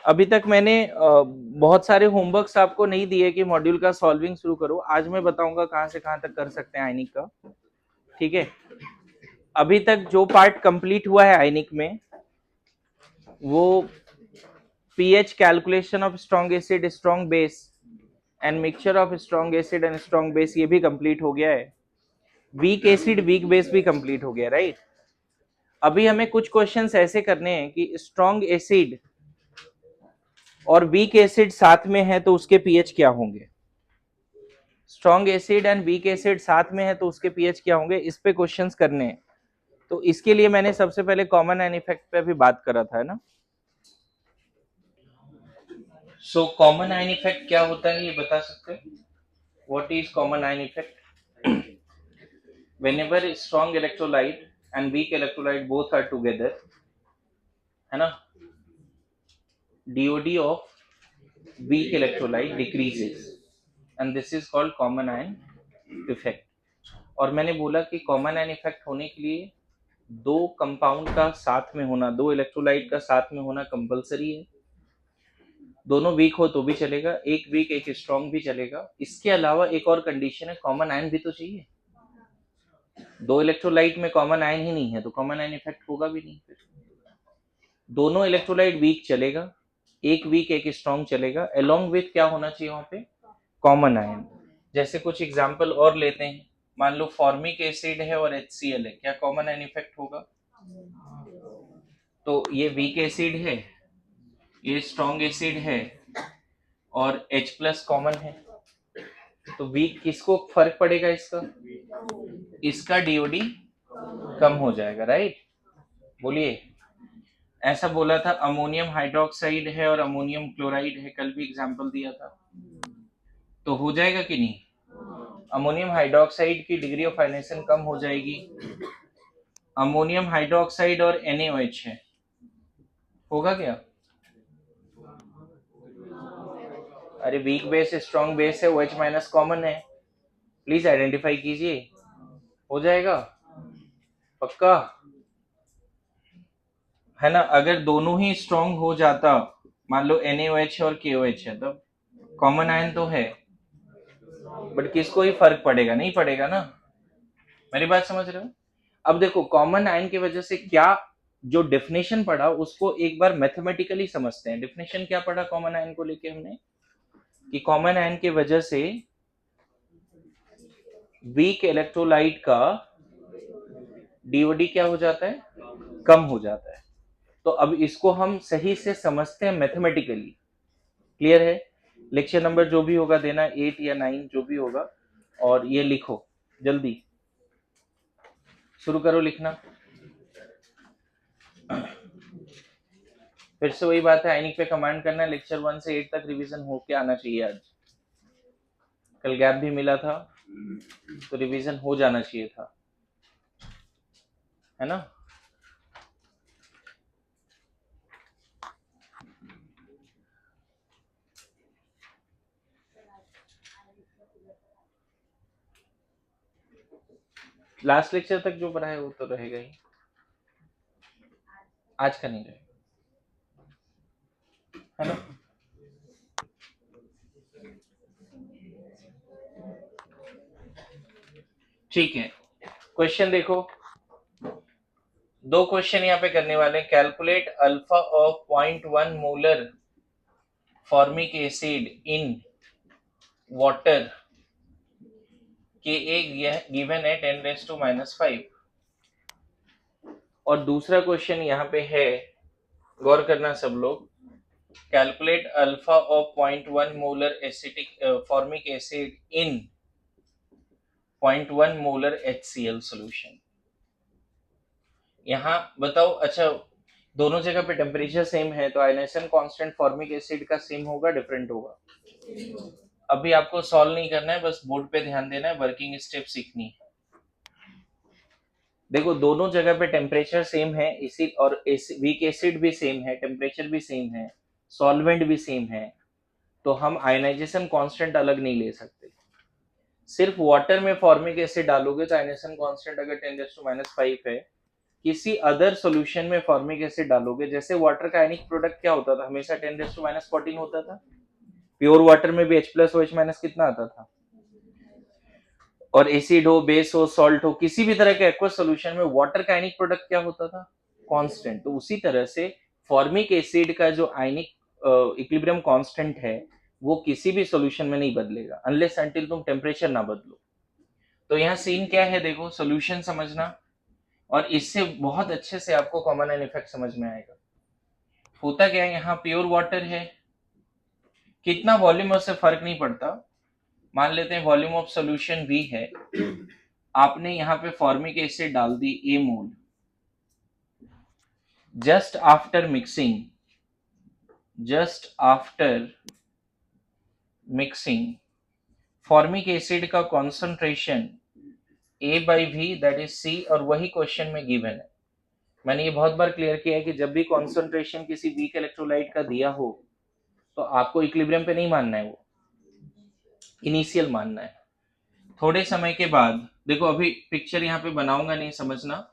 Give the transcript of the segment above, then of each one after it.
अभी तक मैंने बहुत सारे होमवर्क्स आपको नहीं दिए कि मॉड्यूल का सॉल्विंग शुरू करो। आज मैं बताऊंगा कहां से कहां तक कर सकते हैं आयनिक का। ठीक है, अभी तक जो पार्ट कंप्लीट हुआ है आयनिक में वो pH calculation of strong acid strong base and mixture of strong acid and strong base, ये भी कंप्लीट हो गया है। वीक एसिड वीक बेस भी कंप्लीट हो गया, राइट। अभी हमें कुछ क्वेश्चंस ऐसे करने हैं कि स्ट्रॉन्ग एसिड और वीक एसिड साथ में है तो उसके पीएच क्या होंगे। Strong acid and weak acid साथ में है तो उसके पीएच क्या होंगे, इस पे क्वेश्चंस करने हैं। तो इसके लिए मैंने सबसे पहले कॉमन आयन इफेक्ट पे भी बात करा था, है ना। सो कॉमन आयन इफेक्ट क्या होता है ये बता सकते हैं? What is common ion effect? whenever strong electrolyte and weak electrolyte both are together, है ना, DOD of weak electrolyte decreases and this is called common ion effect. और मैंने बोला कि कॉमन आयन इफेक्ट होने के लिए दो कंपाउंड का साथ में होना, दो इलेक्ट्रोलाइट का साथ में होना कंपलसरी है। दोनों वीक हो तो भी चलेगा, एक वीक एक स्ट्रॉन्ग भी चलेगा। इसके अलावा एक और कंडीशन है, कॉमन आयन भी तो चाहिए। दो इलेक्ट्रोलाइट में कॉमन आयन ही नहीं है तो कॉमन आयन इफेक्ट होगा भी नहीं। फिर दोनों इलेक्ट्रोलाइट वीक चलेगा, एक वीक एक स्ट्रॉन्ग चलेगा, अलोंग विथ क्या होना चाहिए वहां पे, कॉमन आयन। जैसे कुछ एग्जांपल और लेते हैं, मान लो फॉर्मिक एसिड है और HCl है, क्या कॉमन आयन इफेक्ट होगा? तो ये वीक एसिड है, ये स्ट्रॉन्ग एसिड है और H प्लस कॉमन है, तो वीक किसको फर्क पड़ेगा इसका? इसका DOD कम हो जाएगा, राइट। बोलिए, ऐसा बोला था अमोनियम हाइड्रोक्साइड है और अमोनियम क्लोराइड है, कल भी एग्जांपल दिया था, तो हो जाएगा कि नहीं? अमोनियम हाइड्रोक्साइड की डिग्री ऑफ आयनेशन कम हो जाएगी। अमोनियम हाइड्रोक्साइड और NaOH है, होगा क्या? अरे वीक बेस स्ट्रॉन्ग बेस है, OH माइनस कॉमन है, प्लीज आइडेंटिफाई कीजिए, हो जाएगा पक्का, है ना। अगर दोनों ही स्ट्रॉन्ग हो जाता, मान लो NaOH और KOH है, तब कॉमन आयन तो है, बट किसको ही फर्क पड़ेगा? नहीं पड़ेगा ना। मेरी बात समझ रहे हो? अब देखो कॉमन आयन की वजह से क्या, जो डेफिनेशन पढ़ा उसको एक बार मैथमेटिकली समझते हैं। डेफिनेशन क्या पढ़ा कॉमन आयन को लेके हमने, कि कॉमन आयन की वजह से वीक इलेक्ट्रोलाइट का DOD क्या हो जाता है, कम हो जाता है। तो अब इसको हम सही से समझते हैं मैथमेटिकली। क्लियर है? लेक्चर नंबर जो भी होगा देना, 8 या 9 जो भी होगा, और ये लिखो जल्दी, शुरू करो लिखना। फिर से वही बात है, आयनिक पे कमांड करना है। लेक्चर 1 से 8 तक रिवीजन होके आना चाहिए। आज कल गैप भी मिला था तो रिवीजन हो जाना चाहिए था, है ना। लास्ट लेक्चर तक जो पढ़ा है वो तो रहेगा ही, आज का नहीं रहेगा, है ना। ठीक है, क्वेश्चन देखो, दो क्वेश्चन यहाँ पे करने वाले हैं। Calculate alpha of 0.1 molar formic acid in water के एक गिवन है 10⁻⁻⁵। और दूसरा क्वेश्चन यहाँ पे है, गौर करना सब लोग, calculate alpha of 0.1 molar acetic formic acid in 0.1 molar HCl solution. यहाँ बताओ, अच्छा दोनों जगह पे टेम्परेचर सेम है तो आयनेशन कांस्टेंट फॉर्मिक एसिड का सेम होगा डिफरेंट होगा? अभी आपको सॉल्व नहीं करना है, बस बोर्ड पे ध्यान देना है, वर्किंग स्टेप सीखनी है। देखो दोनों जगह पे टेम्परेचर सेम है, इसी और वीक एसिड भी सेम है, टेम्परेचर भी सेम है, सॉल्वेंट भी सेम है, तो हम आयनाइजेशन कांस्टेंट अलग नहीं ले सकते। सिर्फ वाटर में फॉर्मिक एसिड डालोगे तो आयनेशन कांस्टेंट अगर 10⁻⁵ है किसी अदर सॉल्यूशन में फॉर्मिक एसिड डालोगे, जैसे वाटर का आयनिक प्रोडक्ट क्या होता था, हमेशा 10⁻⁻14 होता था। प्योर वाटर में भी H प्लस और H माइनस कितना आता था, और एसिड हो, बेस हो, सॉल्ट हो, किसी भी तरह के एक्वस सॉल्यूशन में वाटर का आयनिक प्रोडक्ट क्या होता था, कांस्टेंट। तो उसी तरह से फॉर्मिक एसिड का जो आयनिक इक्विलिब्रियम कांस्टेंट है वो किसी भी सॉल्यूशन में नहीं बदलेगा अनलेस अनटिल तुम टेम्परेचर ना बदलो। तो यहाँ सीन क्या है देखो, सॉल्यूशन समझना, और इससे बहुत अच्छे से आपको कॉमन एंड इफेक्ट समझ में आएगा। होता क्या है, यहाँ प्योर वाटर है, कितना वॉल्यूम उससे फर्क नहीं पड़ता। मान लेते हैं वॉल्यूम ऑफ सॉल्यूशन V है, आपने यहाँ पे फॉर्मिक एसिड डाल दी A mole. Just after mixing formic acid का concentration A/V that is C, और वही क्वेश्चन में गिवन है। मैंने ये बहुत बार क्लियर किया है कि जब भी कॉन्सेंट्रेशन किसी वीक इलेक्ट्रोलाइट का दिया हो तो आपको इक्विलिब्रियम पे नहीं मानना है, वो इनिशियल मानना है। थोड़े समय के बाद देखो, अभी पिक्चर यहाँ पे बनाऊंगा नहीं, समझना,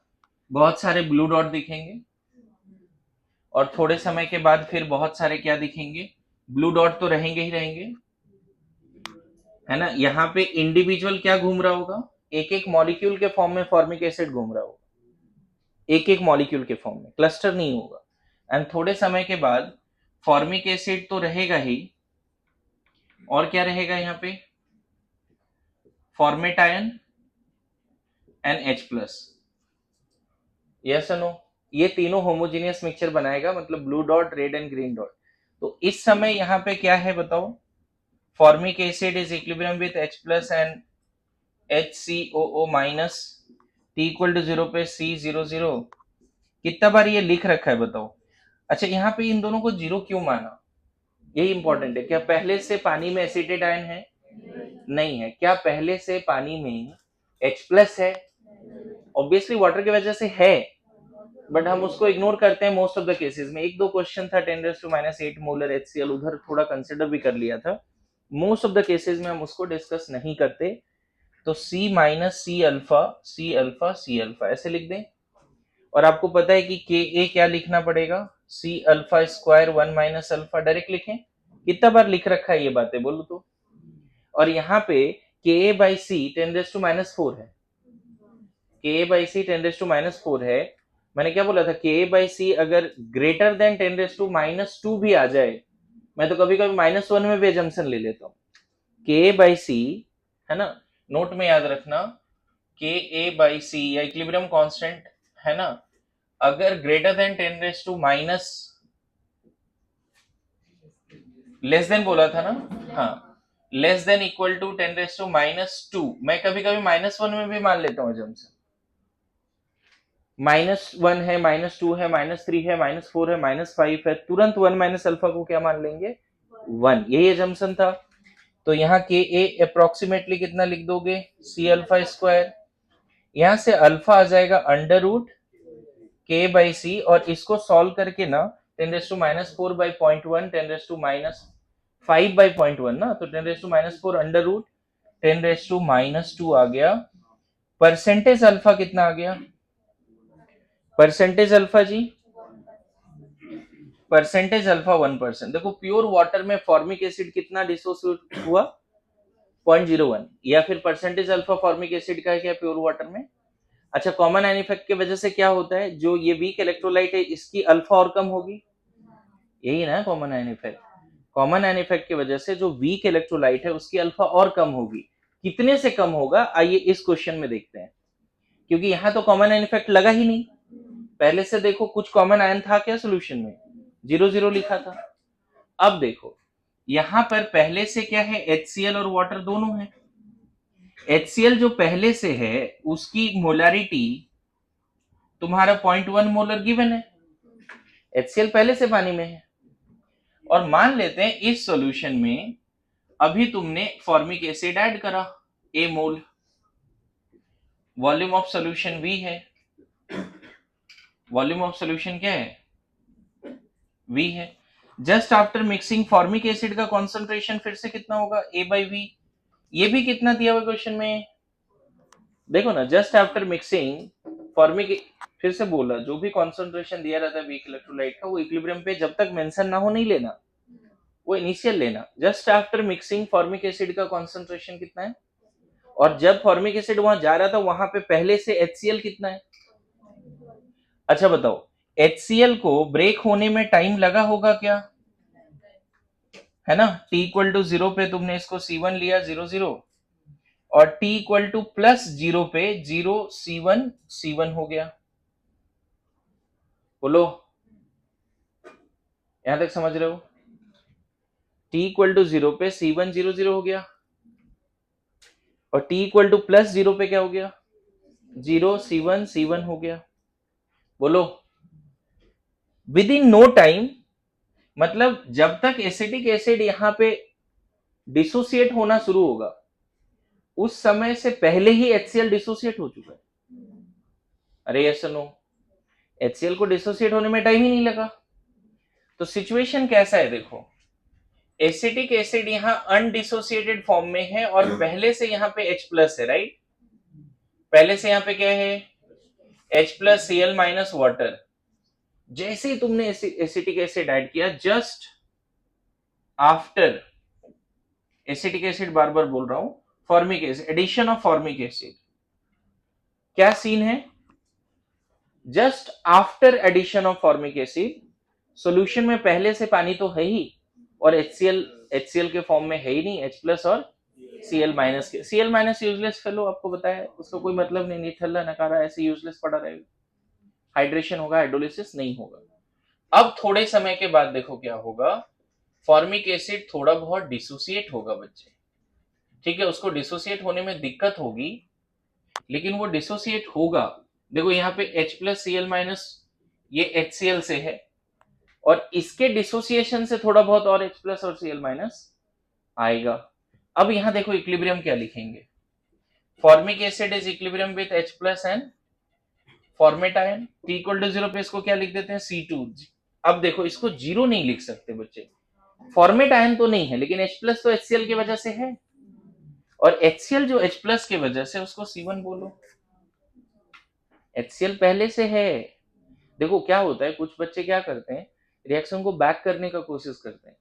बहुत सारे ब्लू डॉट दिखेंगे और थोड़े समय के बाद फिर बहुत सारे क्या दिखेंगे, ब्लू डॉट तो रहेंगे ही रहेंगे, है ना। यहाँ पे इंडिविजुअल क्या घूम रहा होगा, एक एक मॉलिक्यूल के फॉर्म में फॉर्मिक एसिड घूम रहा होगा, एक एक मॉलिक्यूल के फॉर्म में, क्लस्टर नहीं होगा। एंड थोड़े समय के बाद फॉर्मिक एसिड तो रहेगा ही, और क्या रहेगा यहाँ पे, formate ion and H plus, yes no. ये तीनों होमोजेनियस मिक्सचर बनाएगा, मतलब blue dot, red and green dot. तो इस समय यहाँ पे क्या है बताओ, formic acid is equilibrium with H plus and HCOO minus, T equal to 0 पे C00। कितना बार ये लिख रखा है बताओ। अच्छा, यहाँ पे इन दोनों को 0 क्यों माना, यही इंपॉर्टेंट है। क्या पहले से पानी में एसिटेट आयन है, नहीं है। क्या पहले से पानी में H प्लस है, ऑब्वियसली वाटर की वजह से है, बट हम उसको इग्नोर करते हैं मोस्ट ऑफ द केसेस में। एक दो क्वेश्चन था 10⁻⁸ मोलर HCl, उधर थोड़ा कंसिडर भी कर लिया था। मोस्ट ऑफ द केसेस में हम उसको डिस्कस नहीं करते। तो C minus C alpha, C alpha, C alpha ऐसे लिख दें। और आपको पता है कि Ka क्या लिखना पड़ेगा, C alpha square 1 minus alpha, direct लिखें। कितना बार लिख रखा है ये बातें बोलो तो। और यहाँ पे Ka/C 10⁻⁴ है, Ka/C 10⁻⁴ है। मैंने क्या बोला था, Ka/C अगर ग्रेटर देन 10⁻⁻² भी आ जाए, मैं तो कभी कभी -1 में भी एजम्पशन ले लेता हूँ। Ka/C है ना, नोट में याद रखना, Ka/C या इक्विलिब्रियम कांस्टेंट है ना, अगर ग्रेटर देन 10⁻⁻, लेस देन बोला था ना, हाँ, लेस देन इक्वल टू 10⁻², मैं कभी कभी -1 में भी मान लेता हूँ एजम्पशन। -1 है, -2 है, -3 है, -4 है, -5 है, तुरंत 1 माइनस अल्फा को क्या मान लेंगे, 1। यही एजम्पशन था। तो यहाँ Ka अप्रोक्सीमेटली कितना लिख दोगे, C अल्फा स्क्वायर, यहाँ से अल्फा आ जाएगा √, K/C, और इसको सॉल्व करके ना 10⁻⁴/0.1, 10⁻⁵/0.1 ना, तो 10⁻⁴, √10⁻², आ गया। परसेंटेज अल्फा कितना आ गया, परसेंटेज अल्फा जी, परसेंटेज अल्फा 1%। देखो प्योर वाटर में फॉर्मिक एसिड कितना डिसोसिएट हुआ, 0.01, या फिर परसेंटेज अल्फा फॉर्मिक एसिड का है क्या प्योर वाटर में। अच्छा, कॉमन आयन इफेक्ट की वजह से क्या होता है, जो ये वीक इलेक्ट्रोलाइट है इसकी अल्फा और कम होगी, यही ना common ion effect. Common ion effect की वजह से जो वीक इलेक्ट्रोलाइट है उसकी अल्फा और कम होगी। कितने से कम होगा, आइए इस क्वेश्चन में देखते हैं, क्योंकि यहां तो कॉमन आयन इफेक्ट लगा ही नहीं। पहले से देखो कुछ कॉमन आयन था क्या सोल्यूशन में, 0 लिखा था। अब देखो यहां पर पहले से क्या है, HCl और वाटर दोनों है। HCl जो पहले से है उसकी मोलारिटी तुम्हारा 0.1 मोलर गिवन है, HCl पहले से पानी में है। और मान लेते हैं इस सॉल्यूशन में अभी तुमने फॉर्मिक एसिड ऐड करा A mole, volume of solution V है, वॉल्यूम ऑफ सॉल्यूशन क्या है, V है। Just after mixing formic acid का कॉन्सेंट्रेशन फिर से कितना होगा, A/V। ये भी कितना दिया हुआ क्वेश्चन में, देखो ना, जस्ट आफ्टर मिक्सिंग फॉर्मिक, फिर से बोला, जो भी कॉन्सेंट्रेशन दिया रहता है वीक इलेक्ट्रोलाइट का वो इक्विलिब्रियम पे जब तक मेंशन ना हो नहीं लेना, वो इनिशियल लेना। Just after mixing formic acid का कॉन्सेंट्रेशन कितना है, और जब फॉर्मिक एसिड वहां जा रहा था वहां पे पहले से HCl कितना है। अच्छा बताओ, HCl को ब्रेक होने में टाइम लगा होगा क्या, है ना। t इक्वल टू 0 पे तुमने इसको C1 लिया 0 0, और t इक्वल टू प्लस 0 पे 0 C1 C1 हो गया। बोलो, यहां तक समझ रहे हो। t इक्वल टू 0 पे C1 0 0 हो गया, और t इक्वल टू प्लस 0 पे क्या हो गया, 0 C1 C1 हो गया। बोलो, विद इन नो टाइम, मतलब जब तक एसिटिक एसिड यहाँ पे डिसोसिएट होना शुरू होगा उस समय से पहले ही HCl डिसोसिएट हो चुका है। अरे यस नो, HCl को डिसोसिएट होने में टाइम ही नहीं लगा। तो सिचुएशन कैसा है देखो, एसिटिक एसिड यहाँ अनडिसोसिएटेड फॉर्म में है और पहले से यहाँ पे H प्लस है, राइट। पहले से यहाँ पे क्या है, H plus Cl minus water. जैसे ही तुमने एसिटिक एसिड ऐड किया, जस्ट आफ्टर एसिटिक एसिड, बार बार बोल रहा हूं, formic acid, addition of formic acid, क्या सीन है, just after addition of formic acid solution में पहले से पानी तो है ही, और HCl के फॉर्म में है ही नहीं, H प्लस और Cl माइनस के। Cl माइनस यूजलेस फेलो, आपको बताया, उसका कोई मतलब नहीं, निथल्ला नकारा ऐसे यूजलेस पड़ा रहेगा, हाइड्रेशन होगा, हाइड्रोलिसिस नहीं होगा। अब थोड़े समय के बाद देखो क्या होगा, फॉर्मिक एसिड थोड़ा बहुत डिसोसिएट होगा बच्चे, ठीक है, उसको डिसोसिएट होने में दिक्कत होगी, लेकिन वो डिसोसिएट होगा। देखो यहाँ पे H प्लस Cl माइनस ये HCl से है, और इसके डिसोसिएशन से थोड़ा बहुत और H प्लस और Cl माइनस आएगा। अब यहां देखो इक्विलिब्रियम क्या लिखेंगे, formic acid is equilibrium with H plus and formate ion, T equal to 0 पे इसको क्या लिख देते हैं, C2। अब देखो इसको 0 नहीं लिख सकते बच्चे, फॉर्मेट आयन तो नहीं है, लेकिन H प्लस तो HCl की वजह से है, और HCl जो H प्लस की वजह से उसको C1 बोलो। HCl पहले से है। देखो क्या होता है, कुछ बच्चे क्या करते हैं, रिएक्शन को बैक करने का कोशिश करते हैं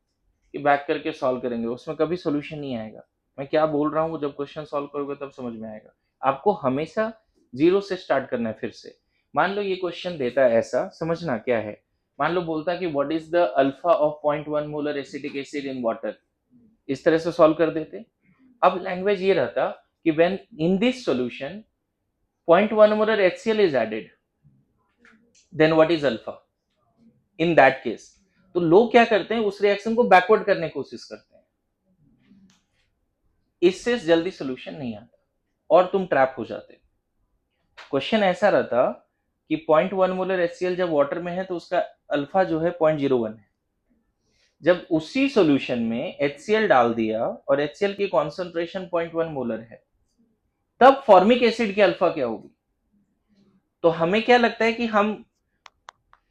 कि बैक करके सॉल्व करेंगे, उसमें कभी सॉल्यूशन नहीं आएगा। मैं क्या बोल रहा हूँ, जब क्वेश्चन सॉल्व करोगे तब समझ में आएगा। आपको हमेशा 0 से स्टार्ट करना है। फिर से मान लो ये क्वेश्चन देता है ऐसा, समझना क्या है, मान लो बोलता है कि what is the alpha of 0.1 molar acetic acid in water, इस तरह से सॉल्व कर देते। अब लैंग्वेज ये रहता कि when in this solution 0.1 molar HCl is added, then what is alpha in that case. तो लोग क्या करते हैं, उस रिएक्शन को बैकवर्ड करने की कोशिश करते हैं, इससे जल्दी सॉल्यूशन नहीं आता और तुम ट्रैप हो जाते। क्वेश्चन ऐसा रहता कि 0.1 मोलर HCl जब वाटर में है तो उसका अल्फा जो है 0.01 है। जब उसी सॉल्यूशन में HCl डाल दिया और HCl की कॉन्सेंट्रेशन 0.1 मोलर है, तब फॉर्मिक एसिड की अल्फा क्या होगी। तो हमें क्या लगता है कि हम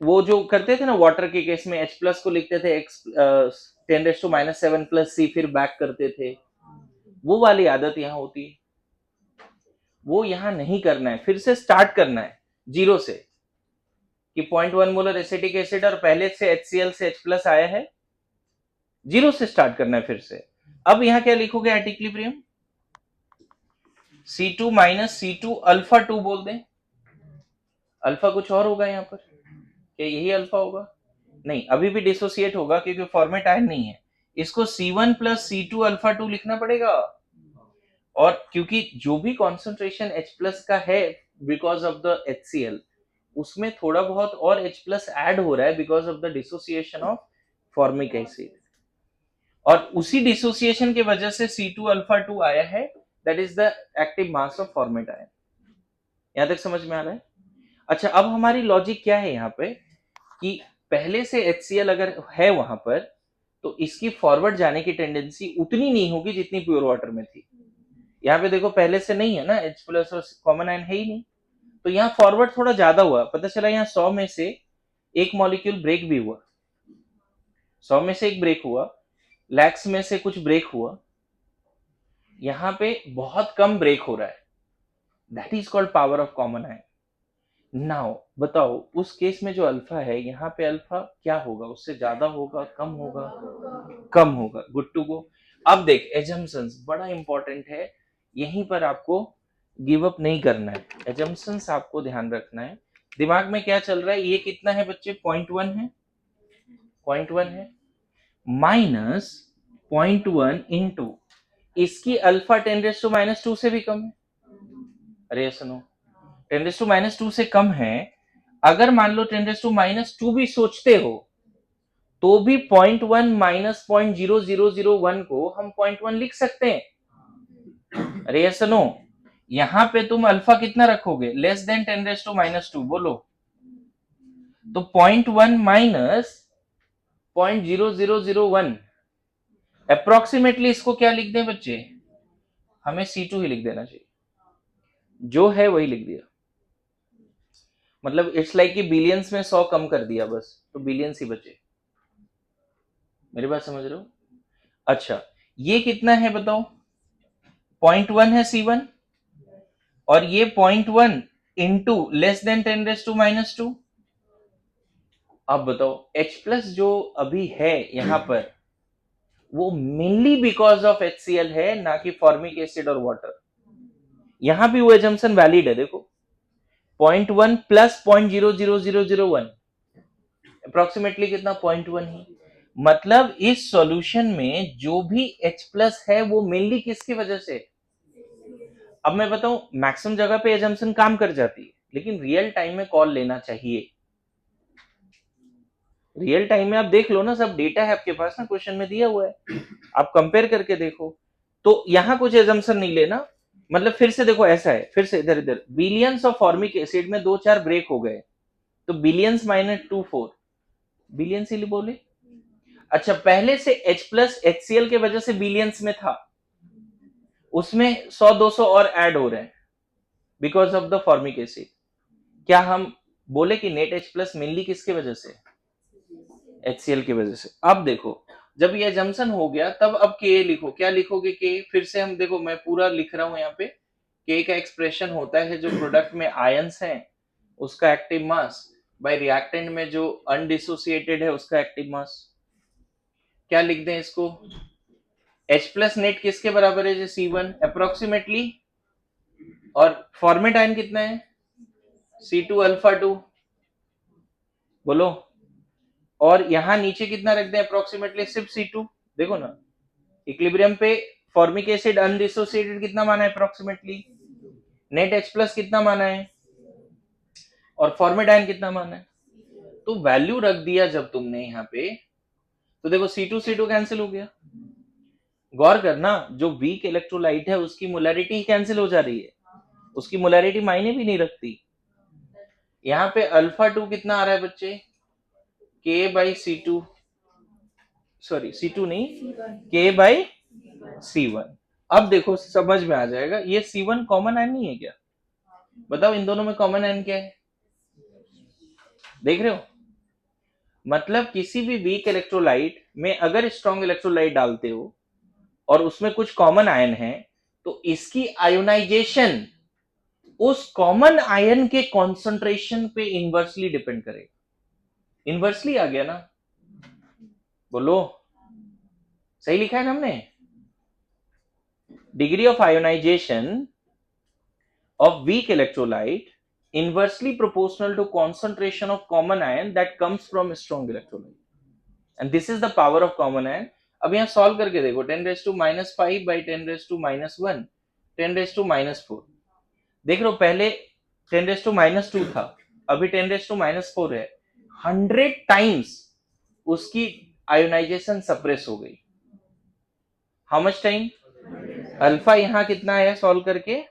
वो जो करते थे ना वाटर के केस में, H प्लस को लिखते थे x 10⁻⁷ प्लस C, फिर बैक करते थे, वो वाली आदत यहाँ होती है। वो यहां नहीं करना है, फिर से स्टार्ट करना है 0 से, कि 0.1 मोलर एसिटिक एसिड और पहले से HCl से H प्लस आया है, 0 से स्टार्ट करना है फिर से। अब यहां क्या लिखोगे at equilibrium, C2 minus C2 alpha 2 बोल दें। अल्फा कुछ और होगा यहाँ पर, क्या यही अल्फा होगा, नहीं, अभी भी डिसोसिएट होगा क्योंकि फॉर्मेट आयन नहीं है। इसको C1 प्लस C2 अल्फा 2 लिखना पड़ेगा, और क्योंकि जो भी कॉन्सेंट्रेशन H प्लस का है बिकॉज ऑफ द HCl, उसमें थोड़ा बहुत और H प्लस ऐड हो रहा है because of the dissociation of formic acid, और उसी डिसोसिएशन की वजह से C2 अल्फा 2 आया है, that is the active mass of format ion. यहां तक समझ में आ रहा है। अच्छा, अब हमारी लॉजिक क्या है यहाँ पे, कि पहले से HCl अगर है वहां पर तो इसकी फॉरवर्ड जाने की टेंडेंसी उतनी नहीं होगी जितनी प्योर वाटर में थी। यहाँ पे देखो पहले से नहीं है ना, H प्लस और कॉमन आयन है ही नहीं, तो यहाँ फॉरवर्ड थोड़ा ज्यादा हुआ। पता चला यहाँ 100 में से एक मॉलिक्यूल ब्रेक भी हुआ, 100 में से एक ब्रेक हुआ, लैक्स में से कुछ ब्रेक हुआ, यहाँ पे बहुत कम ब्रेक हो रहा है, that is called power of common ion. Now बताओ उस केस में जो अल्फा है, यहाँ पे अल्फा क्या होगा, उससे ज्यादा होगा, कम होगा? कम होगा। Good to go. अब देख एजम्पशंस बड़ा इंपॉर्टेंट है, यहीं पर आपको गिव अप नहीं करना है। एजम्पशंस आपको ध्यान रखना है। दिमाग में क्या चल रहा है, ये कितना है बच्चे? 0.1 है, 0.1 है, माइनस 0.1 इंटू इसकी अल्फा 10⁻² से भी कम है। अरे सुनो, 10⁻² से कम है। अगर मान लो 10⁻² भी सोचते हो तो भी 0.1 माइनस 0.0001 को हम 0.1 लिख सकते हैं। अरे सुनो, यहां पे तुम अल्फा कितना रखोगे? Less than 10⁻²। बोलो तो 0.1 माइनस 0.0001 अप्रोक्सीमेटली इसको क्या लिख दें बच्चे? हमें C2 ही लिख देना चाहिए, जो है वही लिख दिया। मतलब इट्स लाइक कि बिलियंस में 100 कम कर दिया बस, तो बिलियंस ही बचे। मेरी बात समझ रहे हो? अच्छा, ये कितना है बताओ? 0.1 है C1, और ये 0.1 इंटू लेस देन 10⁻²। अब बताओ H प्लस जो अभी है यहां पर, वो मेनली बिकॉज ऑफ HCl है, ना कि फॉर्मिक एसिड और वाटर। यहां भी वो एजम्पशन वैलिड है। देखो 0.1 प्लस 0.00001 अप्रोक्सीमेटली कितना? 0.1 ही। मतलब इस सॉल्यूशन में जो भी H प्लस है वो मेनली किसकी वजह से? अब मैं बताऊं, मैक्सिमम जगह पे एजम्पशन काम कर जाती है, लेकिन रियल टाइम में कॉल लेना चाहिए। रियल टाइम में आप देख लो ना, सब डेटा है आपके पास ना, क्वेश्चन में दिया हुआ है, आप कंपेयर करके देखो। तो यहां कुछ एजम्पशन नहीं लेना। मतलब फिर से देखो, ऐसा है, फिर से इधर इधर बिलियंस ऑफ फॉर्मिक एसिड में 2-4 ब्रेक हो गए, तो बिलियंस माइनस 2-4 बिलियंस ही बोले। अच्छा, पहले से H प्लस HCl के वजह से बिलियंस में था, उसमें 100-200 और ऐड हो रहे हैं because of the formic acid. क्या हम बोले कि नेट H प्लस मेनली किसके वजह से? HCl की वजह से। अब देखो, जब ये जंक्शन हो गया तब अब Ka लिखो। क्या लिखोगे Ka? फिर से हम देखो, मैं पूरा लिख रहा हूं यहाँ पे। K का एक्सप्रेशन होता है जो प्रोडक्ट में आयंस है उसका एक्टिव मास बाय रिएक्टेंट में जो अनडिसोसिएटेड है उसका एक्टिव मास। क्या लिख दें इसको? H प्लस नेट किसके बराबर है? C1 अप्रोक्सीमेटली, और फॉर्मेट आयन कितना है? C2 alpha 2। बोलो, और यहां नीचे कितना रख दें अप्रोक्सीमेटली? सिर्फ C2। देखो ना, इक्विलिब्रियम पे फॉर्मिक एसिड अनडिसोसिएटेड कितना माना है अप्रोक्सीमेटली? नेट H प्लस कितना माना है? और फॉर्मेट आयन कितना माना है? तो वैल्यू रख दिया जब तुमने यहाँ पे, तो देखो C2 कैंसिल हो गया। गौर करना, जो वीक इलेक्ट्रोलाइट है उसकी मोलैरिटी कैंसिल हो जा रही है, उसकी मोलैरिटी मायने भी नहीं रखती। यहाँ पे अल्फा 2 कितना आ रहा है बच्चे? K/C2, सॉरी C2 नहीं, K/C1। अब देखो समझ में आ जाएगा, ये C1 कॉमन आयन नहीं है क्या? बताओ इन दोनों में कॉमन आयन क्या है? देख रहे हो? मतलब किसी भी वीक इलेक्ट्रोलाइट में अगर स्ट्रॉन्ग इलेक्ट्रोलाइट डालते हो और उसमें कुछ कॉमन आयन है, तो इसकी आयोनाइजेशन उस कॉमन आयन के कॉन्सेंट्रेशन पे इनवर्सली डिपेंड करेगा। इनवर्सली आ गया ना? बोलो, सही लिखा है ना हमने? Degree of ionisation of weak electrolyte inversely proportional to concentration of common ion that comes from strong electrolyte, and this is the power of common ion. अब यहां सॉल्व करके देखो, 10⁻⁵ by 10⁻⁻1 10⁻⁻4। देख रहे हो, पहले 10⁻⁻2 था, अभी 10⁻⁻4 है। 100 टाइम्स उसकी आयोनाइजेशन सप्रेस हो गई। How much time? अल्फा यहां कितना है सॉल्व करके?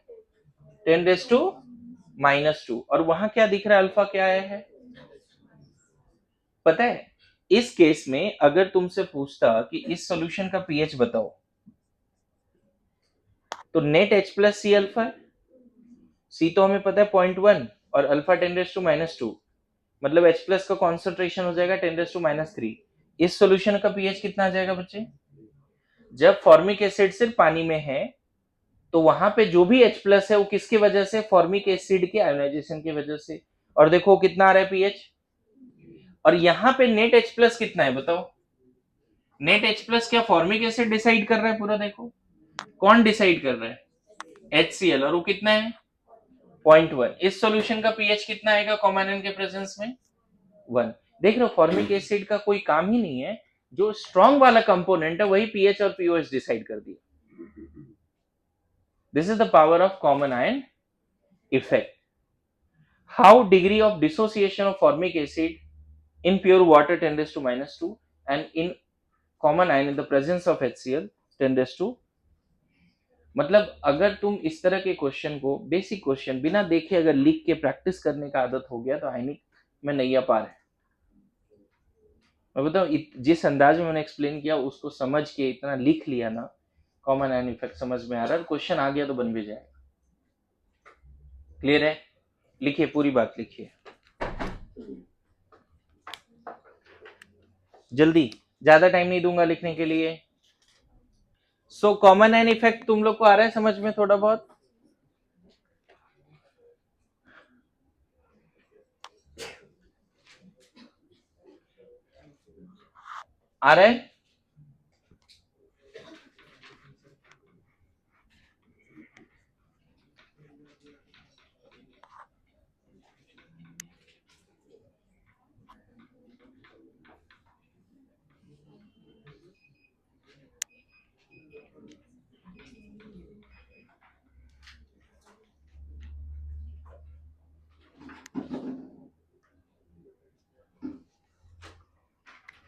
10⁻⁻2। और वहां क्या दिख रहा है? अल्फा क्या आया है पता है? इस केस में अगर तुमसे पूछता कि इस सॉल्यूशन का पीएच बताओ, तो net H plus C alpha, C तो हमें पता है 0.1 और अल्फा 10⁻², मतलब H प्लस का कॉन्सेंट्रेशन हो जाएगा 10⁻3। इस सॉल्यूशन का पीएच कितना आ जाएगा बच्चे? जब फॉर्मिक एसिड सिर्फ पानी में है तो वहां पे जो भी H प्लस है वो किसकी वजह से? फॉर्मिक एसिड के आयोनाइजेशन की वजह से। और देखो कितना आ रहा है पीएच, और यहाँ पे नेट H प्लस कितना है बताओ। नेट H प्लस क्या फॉर्मिक एसिड डिसाइड कर रहा है पूरा, देखो कौन डिसाइड कर रहा है, HCl, और वो कितना है 0.1। इस सॉल्यूशन का पीएच कितना आएगा कॉमन आयन के प्रेजेंस में 1। देख रहे हो फॉर्मिक एसिड का कोई काम ही नहीं है, जो स्ट्रॉन्ग वाला कंपोनेंट है वही पीएच और पीओएच डिसाइड कर दिया। This is the power of common ion effect. How degree of dissociation of formic acid in pure water tends to -2 and in common ion in the presence of HCl tends to, मतलब अगर तुम इस तरह के question को, basic question बिना देखे अगर लिख के प्रैक्टिस करने का आदत हो गया तो आयनिक में नैया पार है। मैं बताऊं जिस अंदाज में मैंने एक्सप्लेन किया उसको समझ के इतना लिख लिया ना, कॉमन आयन इफेक्ट समझ में आ रहा है, क्वेश्चन आ गया तो बन भी जाएगा। क्लियर है? लिखिए, पूरी बात लिखिए जल्दी, ज्यादा टाइम नहीं दूंगा लिखने के लिए। सो कॉमन आयन इफेक्ट तुम लोग को आ रहा है समझ में थोड़ा बहुत? आ रहा है?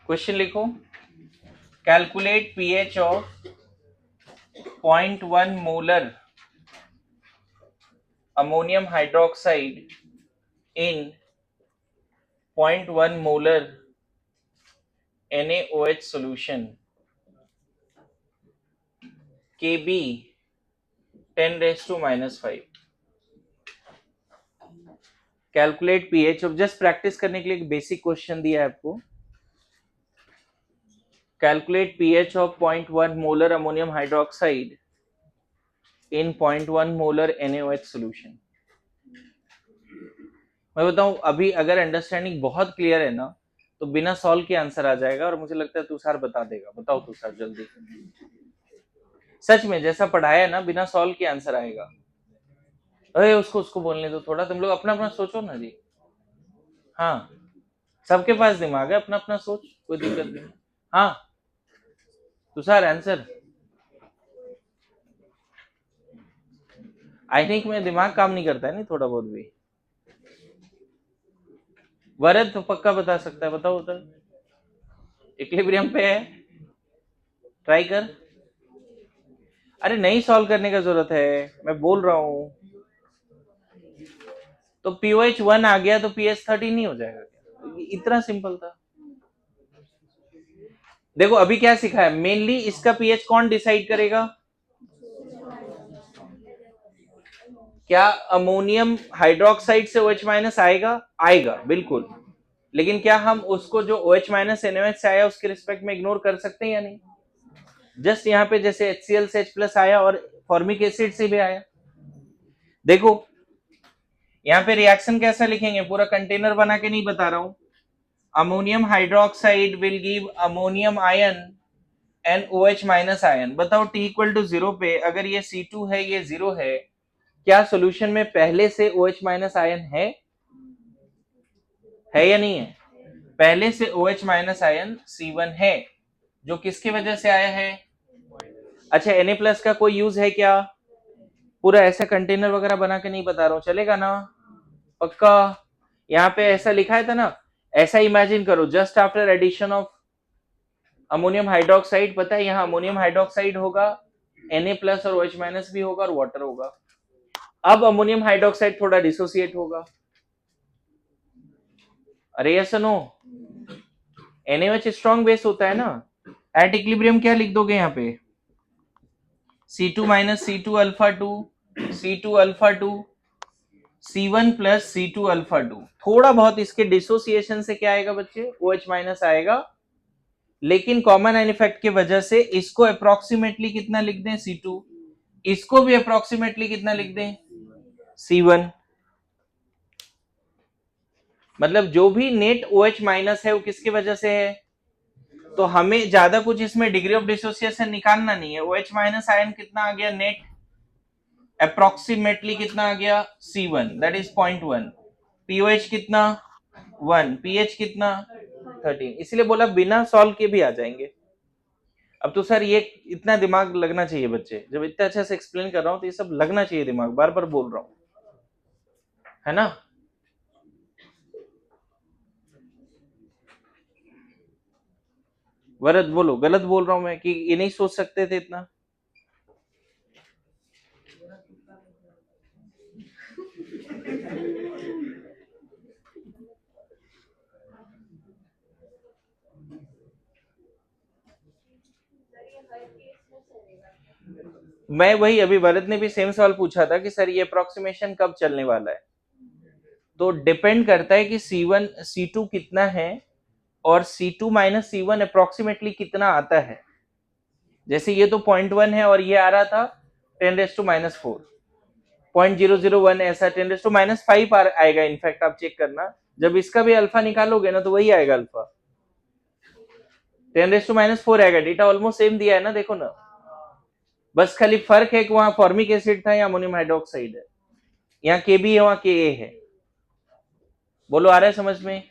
क्वेश्चन लिखो, calculate pH of 0.1 molar ammonium hydroxide in 0.1 molar NaOH solution Kb 10⁻⁵। Calculate pH. अब जस्ट प्रैक्टिस करने के लिए एक बेसिक क्वेश्चन दिया है आपको, calculate pH of 0.1 molar ammonium hydroxide in 0.1 molar NaOH solution. मैं बताऊं अभी अगर अंडरस्टैंडिंग बहुत क्लियर है ना तो बिना सॉल्व के आंसर आ जाएगा, और मुझे लगता है तुषार बता देगा। बताओ तुषार जल्दी, सच में जैसा पढ़ाया है ना बिना सॉल्व के आंसर आएगा। अरे उसको बोलने दो थोड़ा, तुम लोग अपना अपना सोचो ना जी। हाँ, सबके पास दिमाग है, अपना अपना सोच, कोई दिक्कत नहीं। हाँ तुषार आंसर। आई थिंक में दिमाग काम नहीं करता है नहीं थोड़ा बहुत भी। वरद तो पक्का बता सकता है, बताओ उधर इक्विलिब्रियम पे है, ट्राई कर। अरे नहीं सॉल्व करने का जरूरत है, मैं बोल रहा हूं। तो पीओएच 1 आ गया तो पीएच 13 नहीं हो जाएगा क्या? इतना सिंपल था। देखो अभी क्या सिखा है, मेनली इसका पीएच कौन डिसाइड करेगा? क्या अमोनियम हाइड्रोक्साइड से OH माइनस आएगा? आएगा बिल्कुल, लेकिन क्या हम उसको जो OH माइनस NaOH से आया उसके रिस्पेक्ट में इग्नोर कर सकते हैं या नहीं? जस्ट यहाँ पे जैसे HCl से H प्लस आया और फॉर्मिक एसिड से भी आया। देखो यहाँ पे रिएक्शन कैसा लिखेंगे, पूरा कंटेनर बना के नहीं बता रहा हूं। Ammonium hydroxide will give ammonium ion and OH minus ion. बताओ T इक्वल टू 0 पे अगर ये C2 है ये 0 है, क्या सॉल्यूशन में पहले से OH माइनस आयन है या नहीं है? पहले से OH माइनस आयन C1 है, जो किसकी वजह से आया है? अच्छा Na प्लस का कोई यूज है क्या? पूरा ऐसा कंटेनर वगैरह बना के नहीं बता रहा हूं, चलेगा ना? पक्का? यहाँ पे ऐसा लिखा है था ना, ऐसा इमेजिन करो just after addition of ammonium hydroxide, पता है यहाँ अमोनियम हाइड्रोक्साइड होगा, Na प्लस और OH माइनस भी होगा और वाटर होगा। अब अमोनियम हाइड्रोक्साइड थोड़ा डिसोसिएट होगा। अरे yes no, NaOH strong base होता है ना। एट इक्विलिब्रियम क्या लिख दोगे यहाँ पे? C2 minus C2 alpha 2 C2 alpha 2 C1 plus C2 alpha 2। थोड़ा बहुत इसके डिसोसिएशन से क्या आएगा बच्चे? OH माइनस आएगा, लेकिन कॉमन आयन इफेक्ट की वजह से इसको अप्रोक्सीमेटली कितना लिख दें? C2। इसको भी अप्रोक्सीमेटली कितना लिख दें? C1। मतलब जो भी नेट OH माइनस है वो किसकी वजह से है, तो हमें ज्यादा कुछ इसमें डिग्री ऑफ डिसोसिएशन निकालना नहीं है। OH माइनस आयन कितना आ गया नेट, अप्रोक्सीमेटली कितना आ गया C1 दैट इज 0.1, POH कितना 1, pH कितना 13, इसलिए बोला बिना सॉल्व के भी आ जाएंगे। अब तो सर ये इतना दिमाग लगना चाहिए बच्चे, जब इतना अच्छे से एक्सप्लेन कर रहा हूं तो ये सब लगना चाहिए दिमाग, बार बार बोल रहा हूं, है ना। वरद बोलो, गलत बोल रहा हूं मैं कि ये नहीं सोच सकते थे इतना। मैं वही, अभी वरद ने भी सेम सवाल पूछा था कि सर ये अप्रोक्सीमेशन कब चलने वाला है, तो डिपेंड करता है कि C1 C2 कितना है और C2 माइनस C1 अप्रोक्सीमेटली कितना आता है। जैसे ये तो 0.1 है और ये आ रहा था 10⁻⁻⁴, 0.001 ऐसा 10⁻⁻⁵ आएगा। इनफैक्ट आप चेक करना, जब इसका भी अल्फा निकालोगे ना तो वही आएगा अल्फा, 10⁻⁴ आएगा। डेटा ऑलमोस्ट सेम दिया है ना, देखो ना, बस खाली फर्क है कि वहां फॉर्मिक एसिड था या अमोनियम हाइड्रोक्साइड है, यहाँ Kb है वहां Ka है। बोलो आ रहा है समझ में।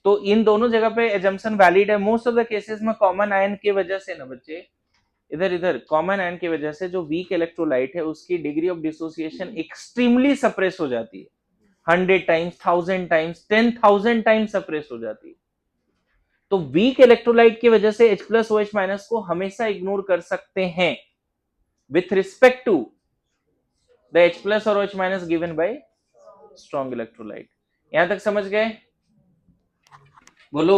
तो इन दोनों जगह पे एजम्पशन वैलिड है। मोस्ट ऑफ द केसेस में कॉमन आयन की वजह से ना बच्चे, इधर इधर कॉमन आयन की वजह से जो वीक इलेक्ट्रोलाइट है उसकी degree of dissociation extremely suppress हो जाती है, 100 टाइम्स, 1000 टाइम्स, 10,000 टाइम्स सप्रेस हो जाती है। तो वीक इलेक्ट्रोलाइट की वजह से H प्लस OH माइनस को हमेशा इग्नोर कर सकते हैं with respect to the H plus और OH minus given by strong electrolyte. यहां तक समझ गए, बोलो।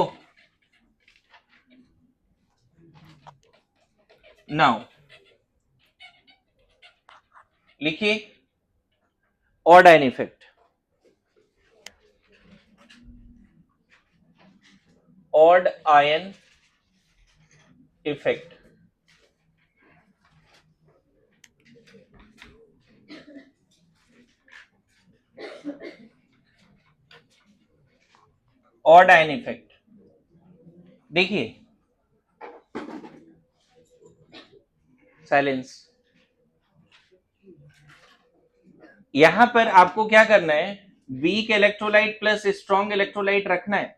नाउ लिखिए odd ion effect. Odd ion effect, odd ion effect देखिए, साइलेंस। यहां पर आपको क्या करना है, weak electrolyte plus strong electrolyte रखना है,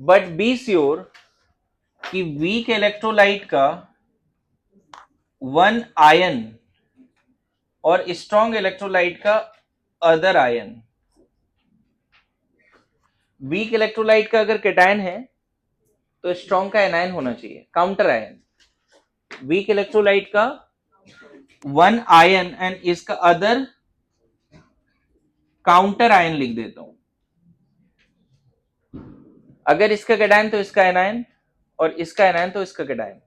बट बी श्योर कि वीक इलेक्ट्रोलाइट का वन आयन और स्ट्रॉन्ग इलेक्ट्रोलाइट का अदर आयन। वीक इलेक्ट्रोलाइट का अगर कैटायन है तो स्ट्रॉन्ग का एनायन होना चाहिए, काउंटर आयन। वीक इलेक्ट्रोलाइट का वन आयन एंड इसका अदर काउंटर आयन लिख देता हूं। अगर इसका कैटायन तो इसका एनायन, और इसका एनायन तो इसका कैटायन।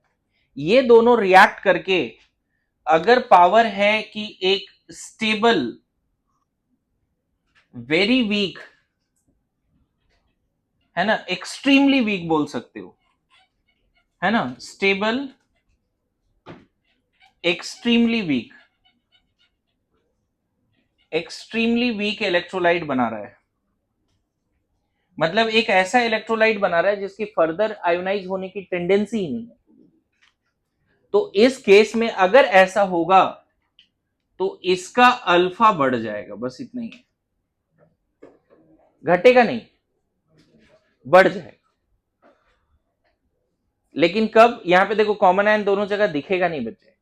ये दोनों रिएक्ट करके अगर पावर है कि एक स्टेबल, वेरी वीक, है ना, एक्सट्रीमली वीक बोल सकते हो, है ना, stable, extremely weak, extremely weak electrolyte बना रहा है। मतलब एक ऐसा इलेक्ट्रोलाइट बना रहा है जिसकी फर्दर आयोनाइज होने की टेंडेंसी ही नहीं है। तो इस केस में अगर ऐसा होगा तो इसका अल्फा बढ़ जाएगा, बस इतना ही है, घटेगा नहीं, बढ़ जाएगा। लेकिन कब, यहां पे देखो कॉमन आयन दोनों जगह दिखेगा नहीं बच्चे,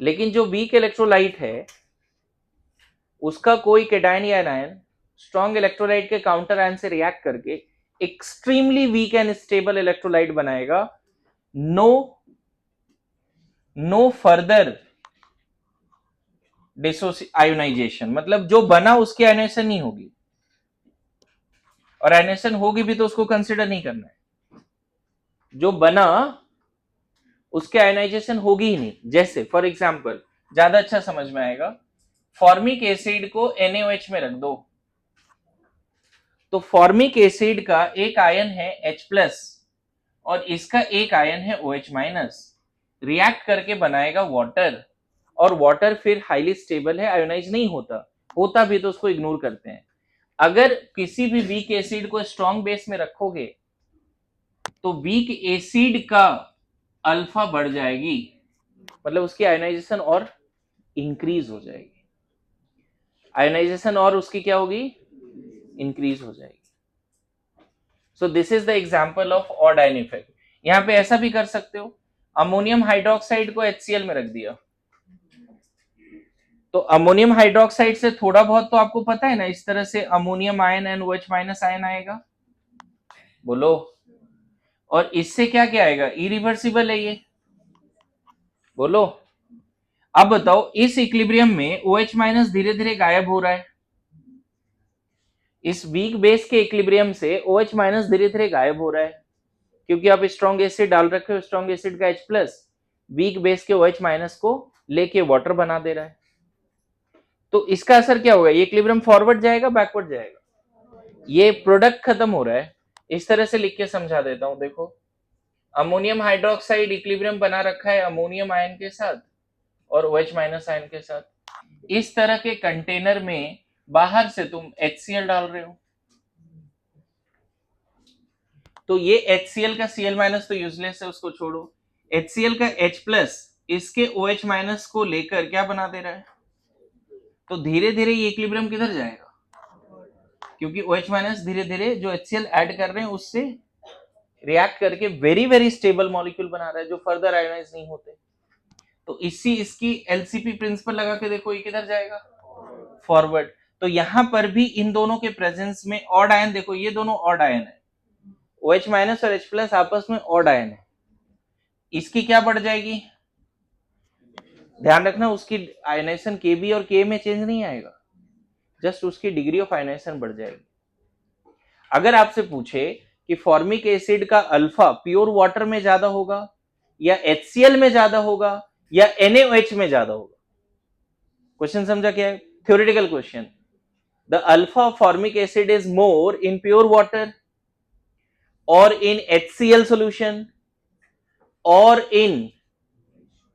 लेकिन जो वीक इलेक्ट्रोलाइट है उसका कोई कैटायन या एनायन स्ट्रॉन्ग इलेक्ट्रोलाइट के काउंटर आयन से रिएक्ट करके extremely weak and stable electrolyte बनाएगा। नो फर्दर आयोनाइजेशन, मतलब जो बना उसकी आयोनाइजेशन नहीं होगी, और आयोनाइजेशन होगी भी तो उसको कंसिडर नहीं करना है। जो बना उसके आयोनाइजेशन होगी ही नहीं। जैसे फॉर एग्जांपल, ज्यादा अच्छा समझ में आएगा, फॉर्मिक एसिड को NaOH में रख दो, तो फॉर्मिक एसिड का एक आयन है H प्लस और इसका एक आयन है OH माइनस, रिएक्ट करके बनाएगा वाटर, और वाटर फिर हाईली स्टेबल है, आयोनाइज नहीं होता, होता भी तो उसको इग्नोर करते हैं। अगर किसी भी वीक एसिड को स्ट्रॉन्ग बेस में रखोगे तो वीक एसिड का अल्फा बढ़ जाएगी, मतलब उसकी आयोनाइजेशन और इंक्रीज हो जाएगी, आयोनाइजेशन और उसकी क्या होगी, इंक्रीज हो जाएगी। So this is the example of odd ion effect. यहां पे ऐसा भी कर सकते हो, अमोनियम हाइड्रोक्साइड को HCl में रख दिया, तो अमोनियम हाइड्रोक्साइड से थोड़ा बहुत तो आपको पता है ना, इस तरह से ammonium ion and OH minus ion आएगा, बोलो। और इससे क्या क्या आएगा, इरिवर्सिबल है ये, बोलो। अब बताओ इस इक्विलिब्रियम में OH माइनस धीरे धीरे गायब हो रहा है, इस वीक बेस के इक्विलिब्रियम से OH माइनस धीरे धीरे गायब हो रहा है, क्योंकि आप स्ट्रॉन्ग एसिड डाल रखे हो, स्ट्रॉन्ग एसिड का H प्लस वीक बेस के OH माइनस को लेके वाटर बना दे रहा है। तो इसका असर क्या होगा, ये इक्विलिब्रियम फॉरवर्ड जाएगा बैकवर्ड जाएगा, ये प्रोडक्ट खत्म हो रहा है। इस तरह से लिख के समझा देता हूं, देखो अमोनियम हाइड्रोक्साइड इक्विलिब्रियम बना रखा है अमोनियम आयन के साथ और OH माइनस आयन के साथ, इस तरह के कंटेनर में बाहर से तुम HCl डाल रहे हो, तो ये HCl का Cl माइनस तो यूजलेस है, उसको छोड़ो, HCl का H प्लस इसके OH माइनस को लेकर क्या बना दे रहा है, तो धीरे धीरे ये इक्विलिब्रियम किधर जाएगा, क्योंकि OH माइनस धीरे धीरे जो HCl ऐड कर रहे हैं उससे रिएक्ट करके वेरी वेरी स्टेबल मॉलिक्यूल बना रहा है जो फर्दर आयोनाइज नहीं होते। तो इसकी एलसीपी प्रिंसिपल लगा के देखो ये किधर जाएगा, फॉरवर्ड। तो यहां पर भी इन दोनों के प्रेजेंस में ऑड आयन, देखो ये दोनों ऑड आयन है, OH माइनस और H प्लस आपस में ऑड आयन है, इसकी क्या बढ़ जाएगी, ध्यान रखना उसकी आयनाइजेशन Kb और K में चेंज नहीं आएगा, जस्ट उसकी डिग्री ऑफ आयनाइजेशन बढ़ जाएगी। अगर आपसे पूछे कि फॉर्मिक एसिड का अल्फा प्योर वाटर में ज्यादा होगा या HCl में ज्यादा होगा या NaOH में ज्यादा होगा, क्वेश्चन समझा क्या है, theoretical question. The alpha formic acid is more in pure water और इन HCl solution और इन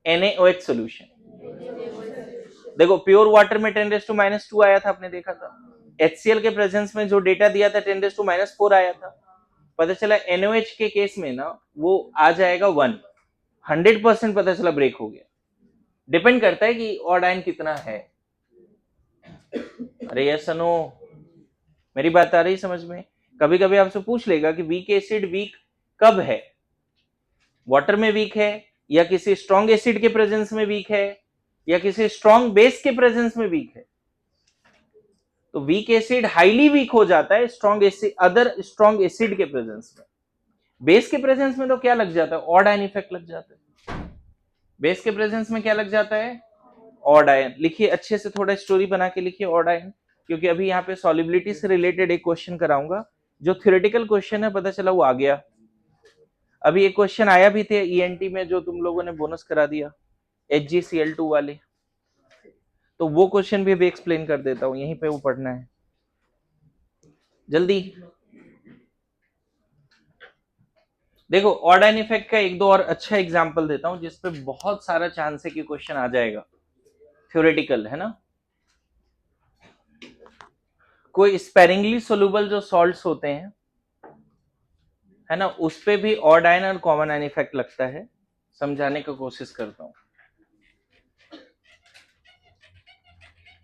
NaOH solution। देखो प्योर वाटर में 10⁻² आया था, आपने देखा था, HCl के प्रेजेंस में जो डेटा दिया था 10⁻4 आया था, पता चला NaOH के केस में ना वो आ जाएगा 1, 100% पता चला ब्रेक हो गया। डिपेंड करता है कि ऑड आयन कितना है। अरे यस नो, मेरी बात आ रही समझ में। कभी कभी आपसे पूछ लेगा कि वीक एसिड वीक कब है, वाटर में वीक है या किसी स्ट्रॉन्ग एसिड के प्रेजेंस में वीक है या किसी स्ट्रॉन्ग बेस के प्रेजेंस में वीक है। तो वीक एसिड हाईली वीक हो जाता है strong acid, other strong acid के प्रेजेंस में। बेस के प्रेजेंस में तो क्या लग जाता है, ऑड आयन इफेक्ट लग जाता है। बेस के प्रेजेंस में क्या लग जाता है, ऑड आयन। लिखिए अच्छे से, थोड़ा स्टोरी बना के लिखिए ऑड आयन, क्योंकि अभी यहाँ पे सॉलिबिलिटी से रिलेटेड एक क्वेश्चन कराऊंगा, जो थ्योरेटिकल क्वेश्चन है, पता चला वो आ गया। अभी एक क्वेश्चन आया भी थे ENT में जो तुम लोगों ने बोनस करा दिया, HgCl2 वाले, तो वो क्वेश्चन भी एक्सप्लेन कर देता हूं, यहीं पे वो पढ़ना है जल्दी। देखो ऑड आयन इफेक्ट का एक दो और अच्छा एग्जांपल देता हूं जिसपे बहुत सारा चांस है कि क्वेश्चन आ जाएगा, थ्योरेटिकल है ना। कोई स्पेरिंगली सोलुबल जो सॉल्ट्स होते हैं है ना, उस पे भी ऑड आयन और कॉमन आयन इफेक्ट लगता है, समझाने की कोशिश करता हूं।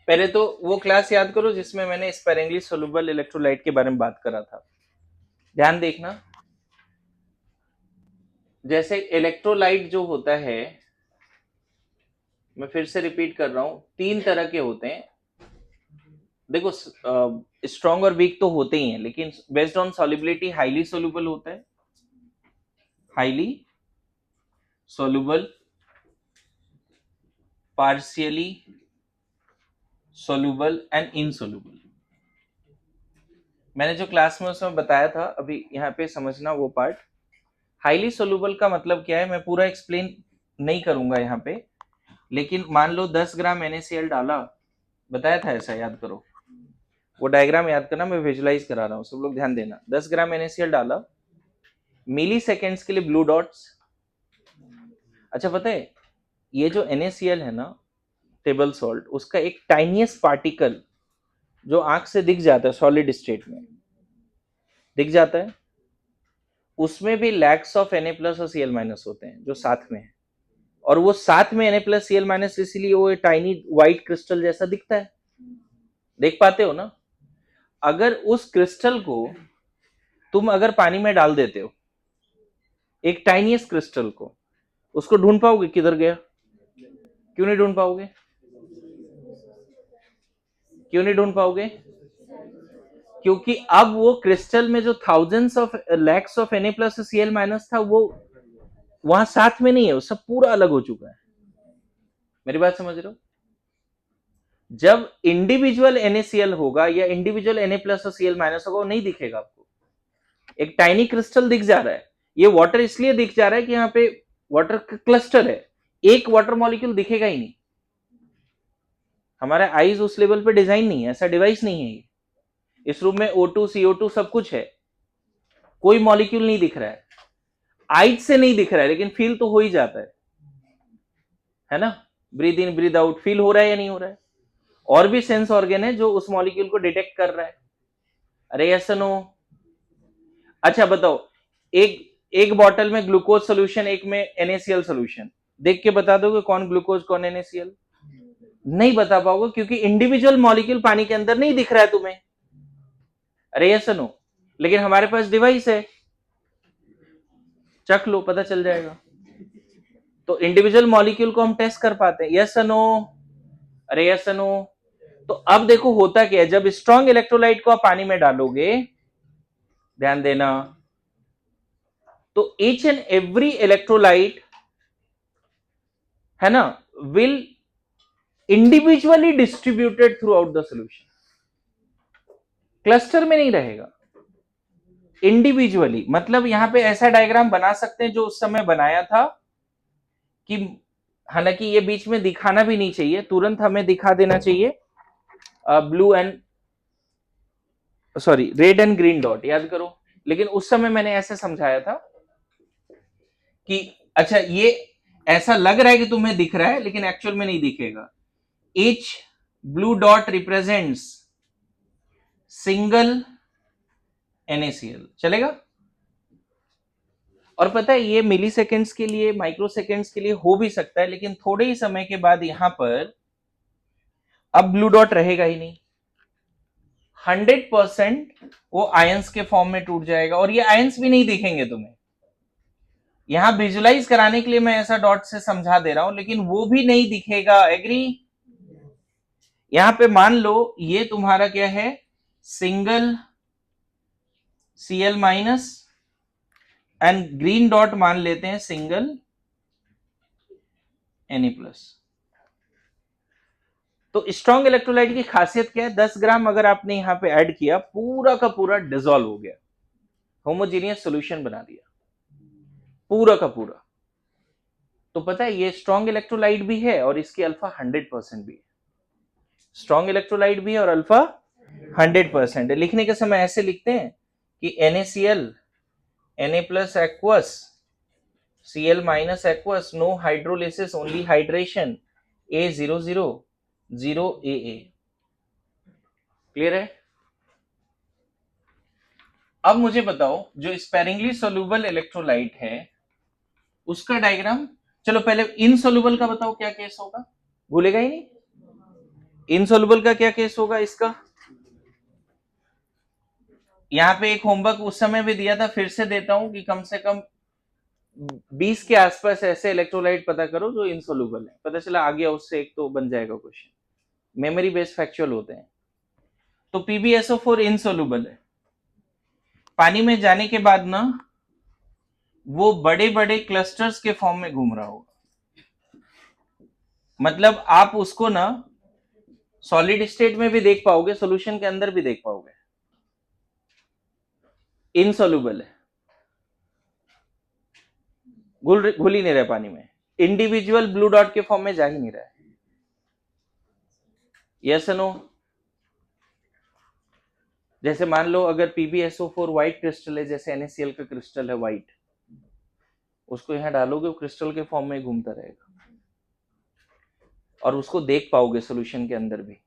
पहले तो वो क्लास याद करो जिसमें मैंने स्पेरिंगली सोलुबल इलेक्ट्रोलाइट के बारे में बात करा था, ध्यान देखना। जैसे इलेक्ट्रोलाइट जो होता है, मैं फिर से रिपीट कर रहा हूं, 3 तरह के होते हैं। देखो स्ट्रॉन्ग और वीक तो होते ही हैं, लेकिन based on solubility highly soluble होता है, highly soluble, partially soluble and insoluble. मैंने जो क्लास में उसमें बताया था, अभी यहाँ पे समझना वो पार्ट। हाईली सोलुबल का मतलब क्या है, मैं पूरा एक्सप्लेन नहीं करूंगा यहाँ पे, लेकिन मान लो 10 ग्राम NaCl डाला, बताया था ऐसा, याद करो वो डायग्राम याद करना, मैं विजुलाइज करा रहा हूँ, सब लोग ध्यान देना। 10 ग्राम NaCl डाला, मिली सेकेंड्स के लिए ब्लू डॉट्स। अच्छा पता है ये जो NaCl है ना, टेबल सॉल्ट, उसका एक टाइनियस्ट पार्टिकल जो आंख से दिख जाता है सॉलिड स्टेट में दिख जाता है, उसमें भी लैक्स ऑफ Na+ और Cl- होते हैं जो साथ में है, और वो साथ में Na+ Cl- इसीलिए वो टाइनी व्हाइट क्रिस्टल जैसा दिखता है। देख पाते हो ना? अगर उस क्रिस्टल को तुम अगर पानी में डाल देते हो, एक टाइनीस्ट क्रिस्टल को, उसको ढूंढ पाओगे किधर गया? क्यों नहीं ढूंढ पाओगे? क्यों नहीं ढूंढ पाओगे? क्योंकि अब वो क्रिस्टल में जो thousands of lakhs of Na+ Cl- था, वो वहां साथ में नहीं है, वो सब पूरा अलग हो चुका है। मेरी बात समझ रहे हो? जब इंडिविजुअल NaCl होगा या इंडिविजुअल Na+ और Cl- होगा, वो नहीं दिखेगा आपको। एक टाइनी क्रिस्टल दिख जा रहा है, ये वाटर इसलिए दिख जा रहा है कि यहाँ पे वाटर क्लस्टर है, एक वाटर मॉलिक्यूल दिखेगा ही नहीं। हमारे आईज उस लेवल पे डिजाइन नहीं है, ऐसा डिवाइस नहीं है ये। इस रूम में O2 CO2 सब कुछ है, कोई मॉलिक्यूल नहीं दिख रहा है, आइज से नहीं दिख रहा है, लेकिन फील तो हो ही जाता है ना? Breathe in breathe out feel हो रहा है या नहीं हो रहा है? और भी सेंस ऑर्गन है जो उस मॉलिक्यूल को डिटेक्ट कर रहा है। अरे यस नो? अच्छा बताओ, एक एक बॉटल में ग्लूकोज सोल्यूशन, एक में NaCl सोल्यूशन, देख के बता दोगे कौन ग्लूकोज कौन NaCl? नहीं बता पाओगे, क्योंकि इंडिविजुअल मॉलिक्यूल पानी के अंदर नहीं दिख रहा है तुम्हें। अरे यस नो? लेकिन हमारे पास डिवाइस है, चख लो पता चल जाएगा। तो इंडिविजुअल मॉलिक्यूल को हम टेस्ट कर पाते हैं, यस नो? अरे यस नो? तो अब देखो होता क्या है, जब स्ट्रॉन्ग इलेक्ट्रोलाइट को आप पानी में डालोगे, ध्यान देना, तो ईच एंड एवरी इलेक्ट्रोलाइट है ना will individually distributed through out the solution, cluster में नहीं रहेगा, इंडिविजुअली। मतलब यहां पे ऐसा डायग्राम बना सकते हैं जो उस समय बनाया था, कि हालांकि ये बीच में दिखाना भी नहीं चाहिए, तुरंत हमें दिखा देना चाहिए blue and sorry red and green dot, याद करो। लेकिन उस समय मैंने ऐसे समझाया था कि अच्छा ये ऐसा लग रहा है कि तुम्हें दिख रहा है, लेकिन एक्चुअल में नहीं दिखेगा। each blue dot represents single NaCl, चलेगा? और पता है ये मिली सेकेंड्स के लिए, माइक्रो सेकेंड्स के लिए हो भी सकता है, लेकिन थोड़े ही समय के बाद यहां पर अब ब्लू डॉट रहेगा ही नहीं, 100% वो आयंस के फॉर्म में टूट जाएगा, और ये आयंस भी नहीं दिखेंगे तुम्हें। यहां विजुलाइज कराने के लिए मैं ऐसा डॉट से समझा दे रहा हूं, लेकिन वो भी नहीं दिखेगा। एग्री? यहां पे मान लो ये तुम्हारा क्या है, single Cl- and green dot मान लेते हैं सिंगल Na+। तो स्ट्रॉन्ग इलेक्ट्रोलाइट की खासियत क्या है, 10 ग्राम अगर आपने यहां पे ऐड किया, पूरा का पूरा डिसॉल्व हो गया, होमोजीनियस सॉल्यूशन बना दिया पूरा का पूरा। तो पता है ये स्ट्रॉन्ग इलेक्ट्रोलाइट भी है और इसकी अल्फा 100% भी है, स्ट्रॉन्ग इलेक्ट्रोलाइट भी है और अल्फा 100% है। लिखने के समय ऐसे लिखते हैं कि NaCl Na+ aqueous Cl- aqueous, no hydrolysis, only hydration, A00 clear है? अब मुझे बताओ जो स्पेरिंगली सोल्यूबल इलेक्ट्रोलाइट है उसका डायग्राम, चलो पहले इनसोल्यूबल का बताओ क्या केस होगा, भूलेगा ही नहीं। इनसोल्यूबल का क्या केस होगा इसका? यहां पे एक होमवर्क उस समय भी दिया था, फिर से देता हूं कि कम से कम 20 के आसपास ऐसे इलेक्ट्रोलाइट पता करो जो इनसोल्यूबल है, पता चला आ गया उससे एक तो बन जाएगा क्वेश्चन, मेमोरी बेस्ड फैक्चुअल होते हैं। तो PbSO4 इनसोल्यूबल है, पानी में जाने के बाद ना वो बड़े बड़े क्लस्टर्स के फॉर्म में घूम रहा होगा, मतलब आप उसको ना सॉलिड स्टेट में भी देख पाओगे, सॉल्यूशन के अंदर भी देख पाओगे, इनसोल्यूबल है, घुल ही नहीं रहा पानी में, इंडिविजुअल ब्लू डॉट के फॉर्म में जा ही नहीं रहा है। Yes no? जैसे मान लो अगर PbSO4 व्हाइट क्रिस्टल है, जैसे NaCl का क्रिस्टल है व्हाइट, उसको यहां डालोगे वो क्रिस्टल के फॉर्म में घूमता रहेगा और उसको देख पाओगे सॉल्यूशन के अंदर भी,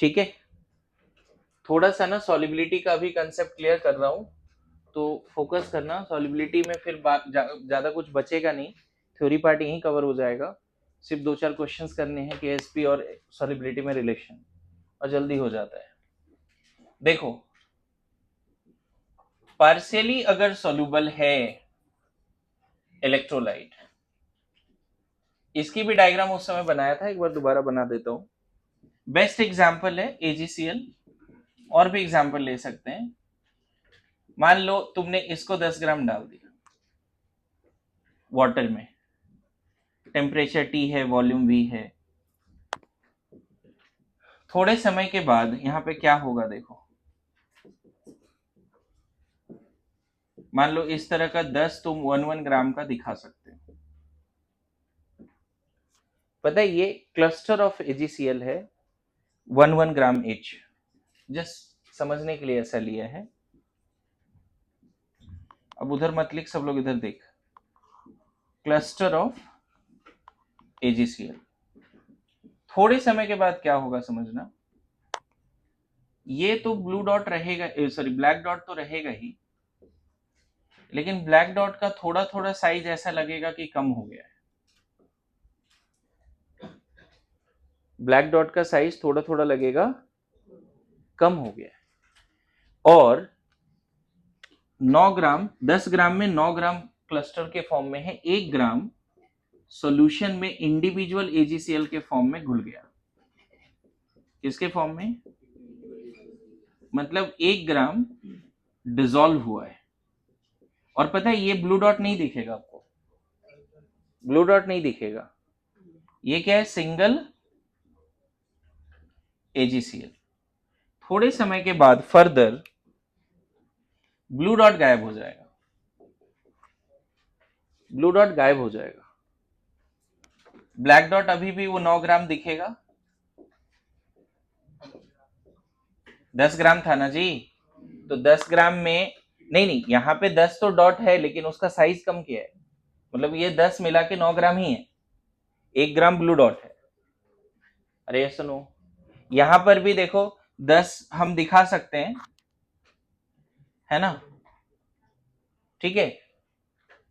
ठीक है? थोड़ा सा ना सॉलिबिलिटी का भी कंसेप्ट क्लियर कर रहा हूँ, तो फोकस करना सॉलिबिलिटी में, फिर ज्यादा कुछ बचेगा नहीं, थ्योरी पार्ट यहीं कवर हो जाएगा। सिर्फ 2-4 क्वेश्चंस करने हैं केएसपी और सॉलिबिलिटी में रिलेशन, और जल्दी हो जाता है। देखो, पार्शियली अगर सॉल्युबल है इलेक्ट्रोलाइट, इसकी भी डायग्राम उस समय बनाया था, एक बार दोबारा बना देता हूं। बेस्ट एग्जांपल है AgCl, और भी एग्जांपल ले सकते हैं। मान लो तुमने इसको 10 ग्राम डाल दिया वाटर में, टेम्परेचर T है, वॉल्यूम V है। थोड़े समय के बाद यहां पे क्या होगा देखो, मान लो इस तरह का 10 तुम 1 ग्राम का दिखा सकते हो। पता है ये क्लस्टर ऑफ AgCl है 1 ग्राम H, जस्ट समझने के लिए ऐसा लिया है। अब उधर मत लिख, सब लोग इधर देख, क्लस्टर ऑफ AgCl। थोड़े समय के बाद क्या होगा समझना, ये तो ब्लू डॉट रहेगा, सॉरी ब्लैक डॉट तो रहेगा ही, लेकिन ब्लैक डॉट का थोड़ा थोड़ा साइज ऐसा लगेगा कि कम हो गया है। ब्लैक डॉट का साइज थोड़ा थोड़ा लगेगा कम हो गया है। और 9 ग्राम 10 ग्राम में 9 ग्राम क्लस्टर के फॉर्म में है, 1 ग्राम सॉल्यूशन में इंडिविजुअल AgCl के फॉर्म में घुल गया। किसके फॉर्म में, मतलब 1 ग्राम डिसॉल्व हुआ है। और पता है ये ब्लू डॉट नहीं दिखेगा आपको, ब्लू डॉट नहीं दिखेगा, ये क्या है, सिंगल AgCl। थोड़े समय के बाद फर्दर ब्लू डॉट गायब हो जाएगा, ब्लू डॉट गायब हो जाएगा। ब्लैक डॉट अभी भी वो 9 ग्राम दिखेगा, 10 ग्राम था ना जी, तो 10 ग्राम में नहीं, यहाँ पे 10 तो डॉट है, लेकिन उसका साइज कम किया है, मतलब ये 10 मिला के 9 ग्राम ही है, 1 ग्राम ब्लू डॉट है। अरे सुनो, यहां पर भी देखो 10 हम दिखा सकते हैं, है ना, ठीक है,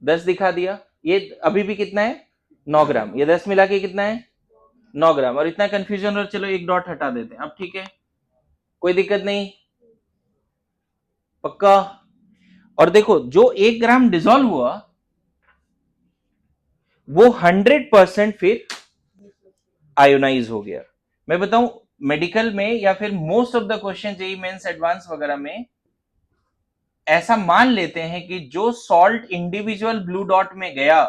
10 दिखा दिया, ये अभी भी कितना है 9 ग्राम, ये 10 मिला के कितना है 9 ग्राम, और इतना कंफ्यूजन, और चलो एक डॉट हटा देते हैं, अब ठीक है, कोई दिक्कत नहीं, पक्का। और देखो जो 1 ग्राम डिसॉल्व हुआ वो 100% फिर आयोनाइज हो गया। मैं बताऊं, मेडिकल में या फिर most of the question JEE mains advance वगैरह में ऐसा मान लेते हैं कि जो सॉल्ट इंडिविजुअल ब्लू डॉट में गया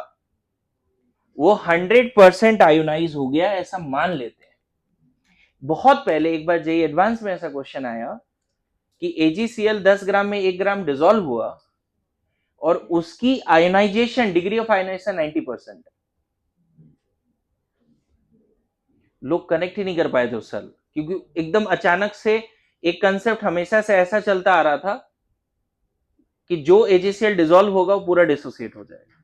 वो 100% आयोनाइज हो गया, ऐसा मान लेते हैं। बहुत पहले एक बार जेईई एडवांस में ऐसा क्वेश्चन आया कि AgCl 10 ग्राम में 1 ग्राम डिसॉल्व हुआ और उसकी आयोनाइजेशन, डिग्री ऑफ आयोनाइजेशन 90%। लोग कनेक्ट ही नहीं कर पाए थे उस साल, क्योंकि एकदम अचानक से एक कंसेप्ट हमेशा से ऐसा चलता आ रहा था कि जो AgCl डिसॉल्व होगा वो पूरा डिसोसिएट हो जाएगा।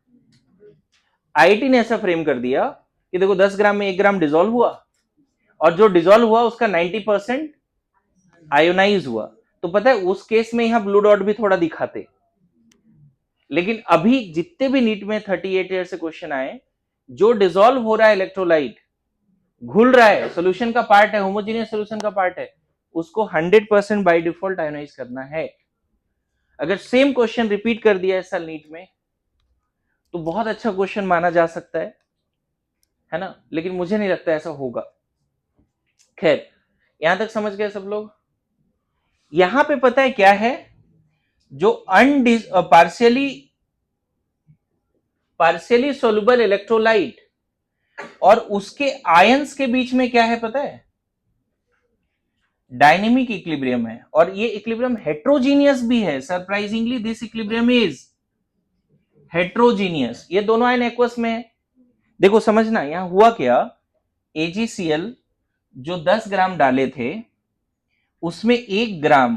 IIT ने ऐसा फ्रेम कर दिया कि देखो 10 ग्राम में 1 ग्राम डिसॉल्व हुआ और जो डिसॉल्व हुआ उसका 90% आयोनाइज हुआ, तो पता है उस केस में यहां ब्लू डॉट भी थोड़ा दिखाते। लेकिन अभी जितने भी नीट में 38 ईयर से क्वेश्चन आए, जो डिसॉल्व हो रहा है इलेक्ट्रोलाइट, घुल रहा है, सोल्यूशन का पार्ट है, होमोजेनियस सोल्यूशन का पार्ट है, उसको 100% बाय डिफॉल्ट आयोनाइज करना है। अगर सेम क्वेश्चन रिपीट कर दिया इस साल नीट में तो बहुत अच्छा क्वेश्चन माना जा सकता है ना, लेकिन मुझे नहीं लगता ऐसा होगा। खैर, यहां तक समझ गए सब लोग। यहां पे पता है क्या है, जो पार्शियली सोल्यूबल इलेक्ट्रोलाइट और उसके आयंस के बीच में क्या है पता है, डायनेमिक इक्विलिब्रियम है, और ये इक्विलिब्रियम हेट्रोजीनियस भी है। Surprisingly this equilibrium is heterogeneous. ये दोनों आयन एक्वस में है। देखो समझना यहां हुआ क्या, AgCl जो 10 ग्राम डाले थे उसमें 1 ग्राम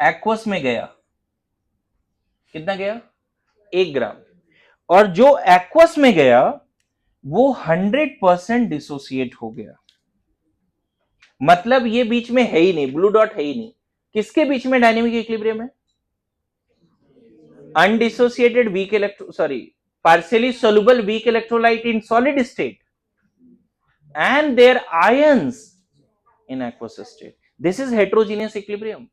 एक्वस में गया, कितना गया 1 ग्राम, और जो एक्वस में गया वो 100% डिसोसिएट हो गया। मतलब ये बीच में है ही नहीं, ब्लू डॉट है ही नहीं। किसके बीच में डायनेमिक इक्विलिब्रियम है? Undissociated weak electro sorry partially soluble weak electrolyte in solid state and their ions in aqueous state. This is heterogeneous equilibrium.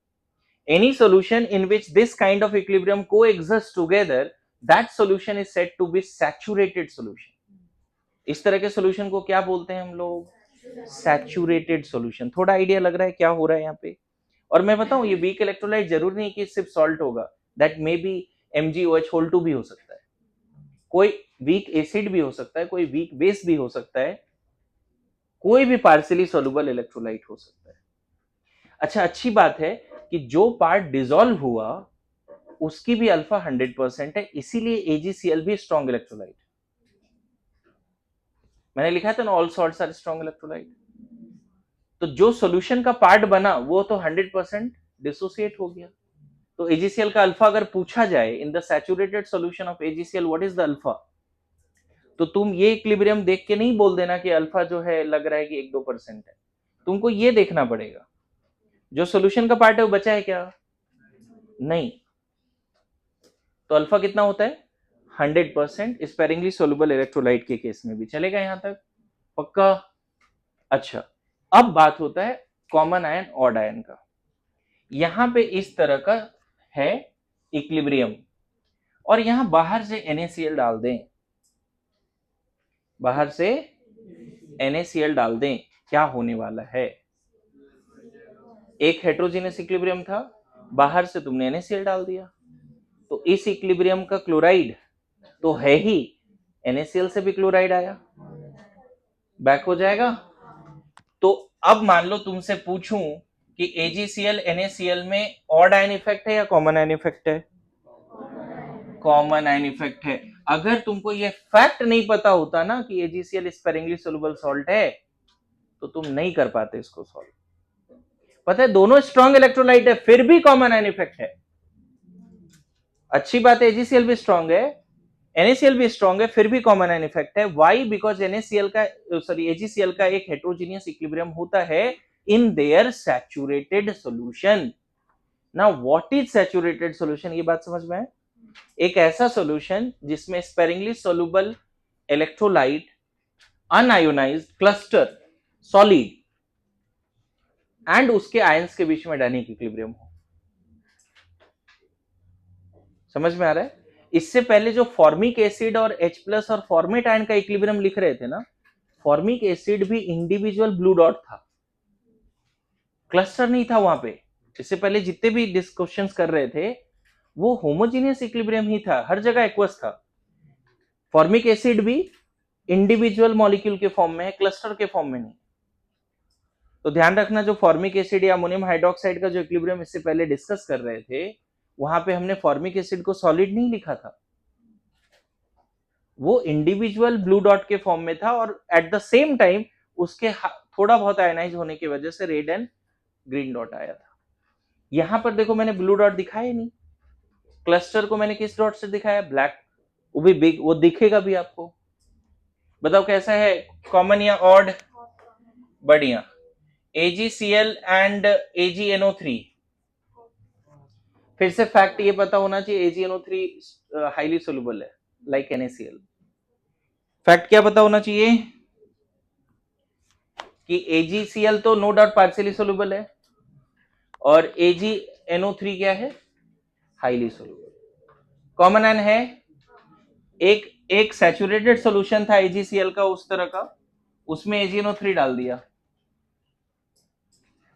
Any solution in which this kind of equilibrium coexists together, that solution is said to be saturated solution. इस तरह के solution को क्या बोलते हैं हम लोग? Saturated solution. थोड़ा आइडिया लग रहा है क्या हो रहा है यहाँ पे? और मैं बताऊं, ये वीक इलेक्ट्रोलाइट जरूर नहीं कि सिर्फ सॉल्ट होगा, दैट मे बी MgOH2 भी हो सकता है, कोई वीक एसिड भी हो सकता है, कोई वीक बेस भी हो सकता है, कोई भी पार्शियली सोलुबल इलेक्ट्रोलाइट हो सकता है। अच्छा, अच्छी बात है कि जो पार्ट डिसॉल्व हुआ उसकी भी अल्फा 100% है, इसीलिए AgCl भी स्ट्रॉन्ग इलेक्ट्रोलाइट। मैंने लिखा था ना, all salts are strong electrolyte. तो जो सॉल्यूशन का पार्ट बना वो तो 100% डिसोसिएट हो गया। तो AgCl का अल्फा अगर पूछा जाए, in the saturated solution of AgCl what is the alpha, तो तुम ये इक्विलिब्रियम देख के नहीं बोल देना कि अल्फा जो है लग रहा है कि 1-2% है। तुमको ये देखना पड़ेगा जो सॉल्यूशन का पार्ट है वो बचा है क्या? नहीं। तो अल्फा कितना होता है? 100% स्पेरिंगली सोलुबल इलेक्ट्रोलाइट के केस में भी। चलेगा यहां तक? पक्का? अच्छा, अब बात होता है कॉमन आयन ऑड आयन का। यहां पे इस तरह का है इक्विलिब्रियम, और यहां बाहर से NaCl डाल दें, बाहर से NaCl डाल दें, क्या होने वाला है? एक हेट्रोजीनियस इक्विलिब्रियम था, बाहर से तुमने NaCl डाल दिया, तो इस इक्विलिब्रियम का क्लोराइड तो है ही, NaCl से भी क्लोराइड आया, बैक हो जाएगा। तो अब मान लो तुमसे पूछूं कि AgCl NaCl में ऑड आयन इफेक्ट है या कॉमन आयन इफेक्ट है? कॉमन आयन इफेक्ट है। अगर तुमको ये फैक्ट नहीं पता होता ना कि AgCl स्पेरिंगली सोलुबल सॉल्ट है, तो तुम नहीं कर पाते इसको सॉल्व। पता है दोनों स्ट्रॉन्ग इलेक्ट्रोलाइट है, फिर भी कॉमन आयन इफेक्ट है। अच्छी बात है, AgCl भी स्ट्रॉन्ग है, NaCl भी स्ट्रॉन्ग है, फिर भी कॉमन आयन इफेक्ट है। व्हाई? बिकॉज NaCl का AgCl का एक हेट्रोजीनियस इक्विलिब्रियम होता है in their saturated solution. Now what is saturated solution, ये बात समझ में है? एक ऐसा सॉल्यूशन जिसमें sparingly soluble electrolyte unionised cluster solid and उसके आयंस के बीच में डायनेमिक इक्विलिब्रियम हो। समझ में आ रहा है? इससे पहले जो फॉर्मिक एसिड और H+ और फॉर्मेट आयन का इक्विलिब्रियम लिख रहे थे ना, फॉर्मिक एसिड भी इंडिविजुअल ब्लू डॉट था, क्लस्टर नहीं था वहां पे। इससे पहले जितने भी डिस्कशंस कर रहे थे वो होमोजेनियस इक्विलिब्रियम ही था, हर जगह एक्वस था। फॉर्मिक एसिड भी इंडिविजुअल मॉलिक्यूल के फॉर्म में है, क्लस्टर के फॉर्म में नहीं। तो ध्यान रखना, जो फॉर्मिक एसिड या अमोनियम हाइड्रोक्साइड का जो इक्विलिब्रियम इससे पहले डिस्कस कर रहे थे, वहां पे हमने फॉर्मिक एसिड को सॉलिड नहीं लिखा था, वो इंडिविजुअल ब्लू डॉट के फॉर्म में था, और एट द सेम टाइम उसके थोड़ा बहुत आयनाइज होने की वजह से रेड एंड ग्रीन डॉट आया था। यहां पर देखो मैंने ब्लू डॉट दिखाया नहीं, क्लस्टर को मैंने किस डॉट से दिखाया? ब्लैक, वो भी बिग, वो दिखेगा भी आपको। बताओ कैसा है, कॉमन या ऑड? बढ़िया। AgCl एंड AgNO3, फिर से फैक्ट ये पता होना चाहिए, AgNO3 हाईली सोलुबल है लाइक NaCl। फैक्ट क्या पता होना चाहिए कि AgCl तो नो डाउट पार्शियली सोलुबल है, और AgNO3 क्या है? Highly soluble. कॉमन आयन है, एक सैचुरेटेड सॉल्यूशन था AgCl का उस तरह का, उसमें AgNO3 डाल दिया,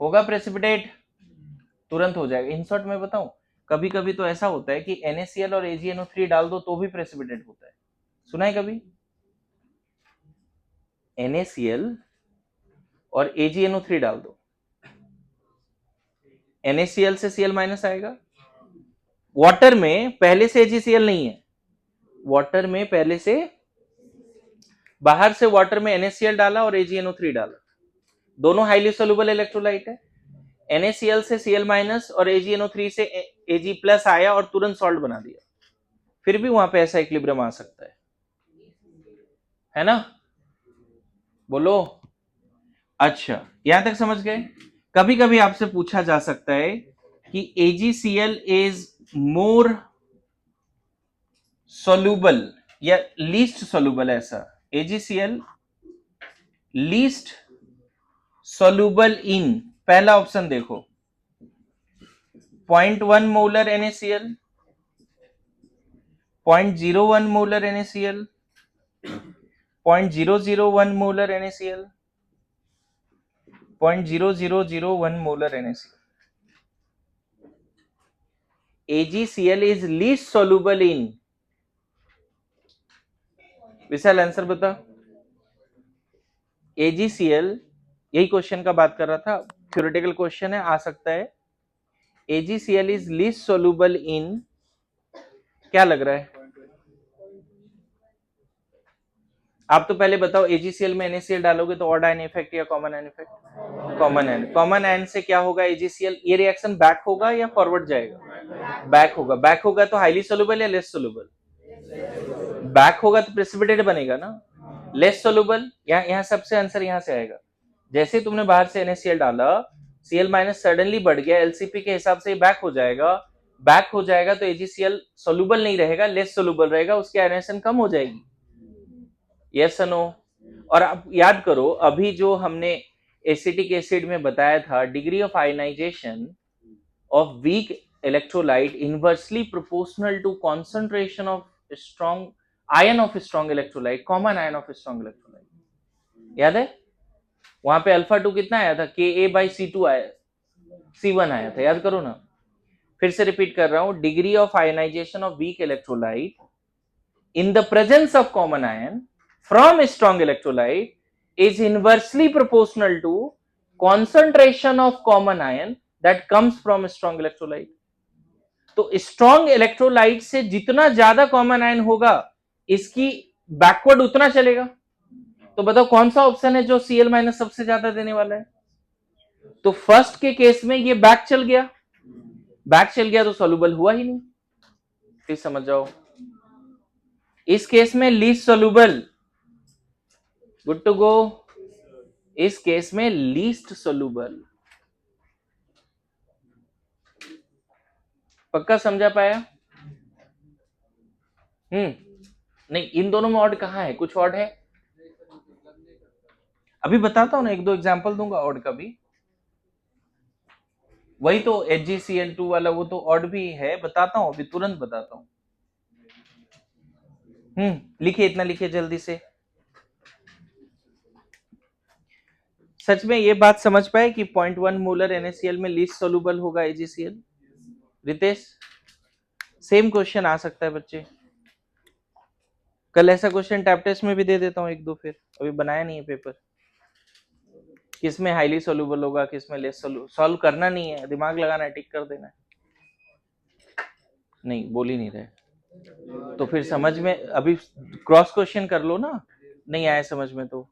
होगा प्रेसिपिटेट? तुरंत हो जाएगा। इन शॉर्ट में बताऊं, कभी कभी तो ऐसा होता है कि NaCl और AgNO3 डाल दो तो भी प्रेसिपिटेट होता है। सुना है कभी? NaCl और AgNO3 डाल दो, NaCl से Cl माइनस आएगा। वाटर में पहले से AgCl नहीं है, वाटर में पहले से, बाहर से वाटर में NaCl डाला और AgNO3 डाला, दोनों हाईली सोलुबल इलेक्ट्रोलाइट है। NaCl से Cl माइनस और AgNO3 से Ag+ आया और तुरंत सॉल्ट बना दिया, फिर भी वहां पे ऐसा इक्विलिब्रियम आ सकता है ना? बोलो। अच्छा, यहां तक समझ गए। कभी कभी आपसे पूछा जा सकता है कि AgCl इज मोर सोल्यूबल या लीस्ट सोल्यूबल, ऐसा AgCl लीस्ट सोल्यूबल इन, पहला ऑप्शन देखो 0.1 molar NaCl, 0.01 molar NaCl, 0.001 molar NaCl, 0.0001 molar NaCl। AgCl is least soluble in, Vishal answer बता। AgCl, यही क्वेश्चन का बात कर रहा था, थ्योरेटिकल क्वेश्चन है, आ सकता है। AgCl is least soluble in, क्या लग रहा है? आप तो पहले बताओ, AgCl में NaCl डालोगे तो ऑड आयन इफेक्ट या common ion effect? Common ion से क्या होगा? AgCl ये रिएक्शन बैक होगा या फॉरवर्ड जाएगा? बैक होगा। बैक होगा तो हाईली सोल्यूबल या लेस सोल्यूबल? बैक होगा तो प्रेसिपिटेट बनेगा ना। लेस सोल्यूबल, यहाँ सबसे आंसर यहाँ से आएगा। जैसे तुमने बाहर से NaCl डाला, Cl माइनस सडनली बढ़ गया, LCP के हिसाब से बैक हो जाएगा। बैक हो जाएगा तो AgCl सोल्यूबल नहीं रहेगा, लेस सोल्यूबल रहेगा, उसकी आयनेशन कम हो जाएगी। Yes no? और आप याद करो, अभी जो हमने एसिटिक एसिड में बताया था, degree of ionisation of weak electrolyte inversely proportional to concentration of strong ion of strong electrolyte, common ion of strong electrolyte. याद है? वहां पे अल्फा 2 कितना आया था? Ka/C2 आया, C1 आया था, याद करो ना। फिर से रिपीट कर रहा हूं, degree of ionisation of weak electrolyte in the presence of common ion from a strong electrolyte is inversely proportional to concentration of common ion that comes from a strong electrolyte। तो strong electrolyte से जितना ज्यादा common ion होगा, इसकी backward उतना चलेगा। तो बताओ कौन सा ऑप्शन है जो Cl माइनस सबसे ज्यादा देने वाला है? तो फर्स्ट के केस में ये बैक चल गया, बैक चल गया तो सॉल्युबल हुआ ही नहीं। फिर समझ जाओ, इस केस में least soluble, good to go. इस केस में लीस्ट सोल्यूबल, पक्का समझा पाया? नहीं, इन दोनों में ऑड कहां है? कुछ ऑड है? अभी बताता हूं ना, एक दो एग्जांपल दूंगा ऑड का भी। वही तो HgCl2 वाला, वो तो ऑड भी है, बताता हूं, अभी तुरंत बताता हूं। लिखिए, इतना लिखिए जल्दी से। सच में ये बात समझ पाए कि 0.1 मोलर NaCl में लीस्ट सोल्यूबल होगा AgCl? रितेश, सेम क्वेश्चन आ सकता है बच्चे, कल ऐसा क्वेश्चन टैब टेस्ट में भी दे देता हूं एक दो, फिर अभी बनाया नहीं है पेपर। किस में हाईली सोल्यूबल होगा, किस में लेस सोल्यूबल, सॉल्व करना नहीं है, दिमाग लगाना है, टिक कर देना है। नहीं, बोल ही नहीं रहे तो फिर समझ में, अभी क्रॉस क्वेश्चन कर लो ना, नहीं आया समझ में तो।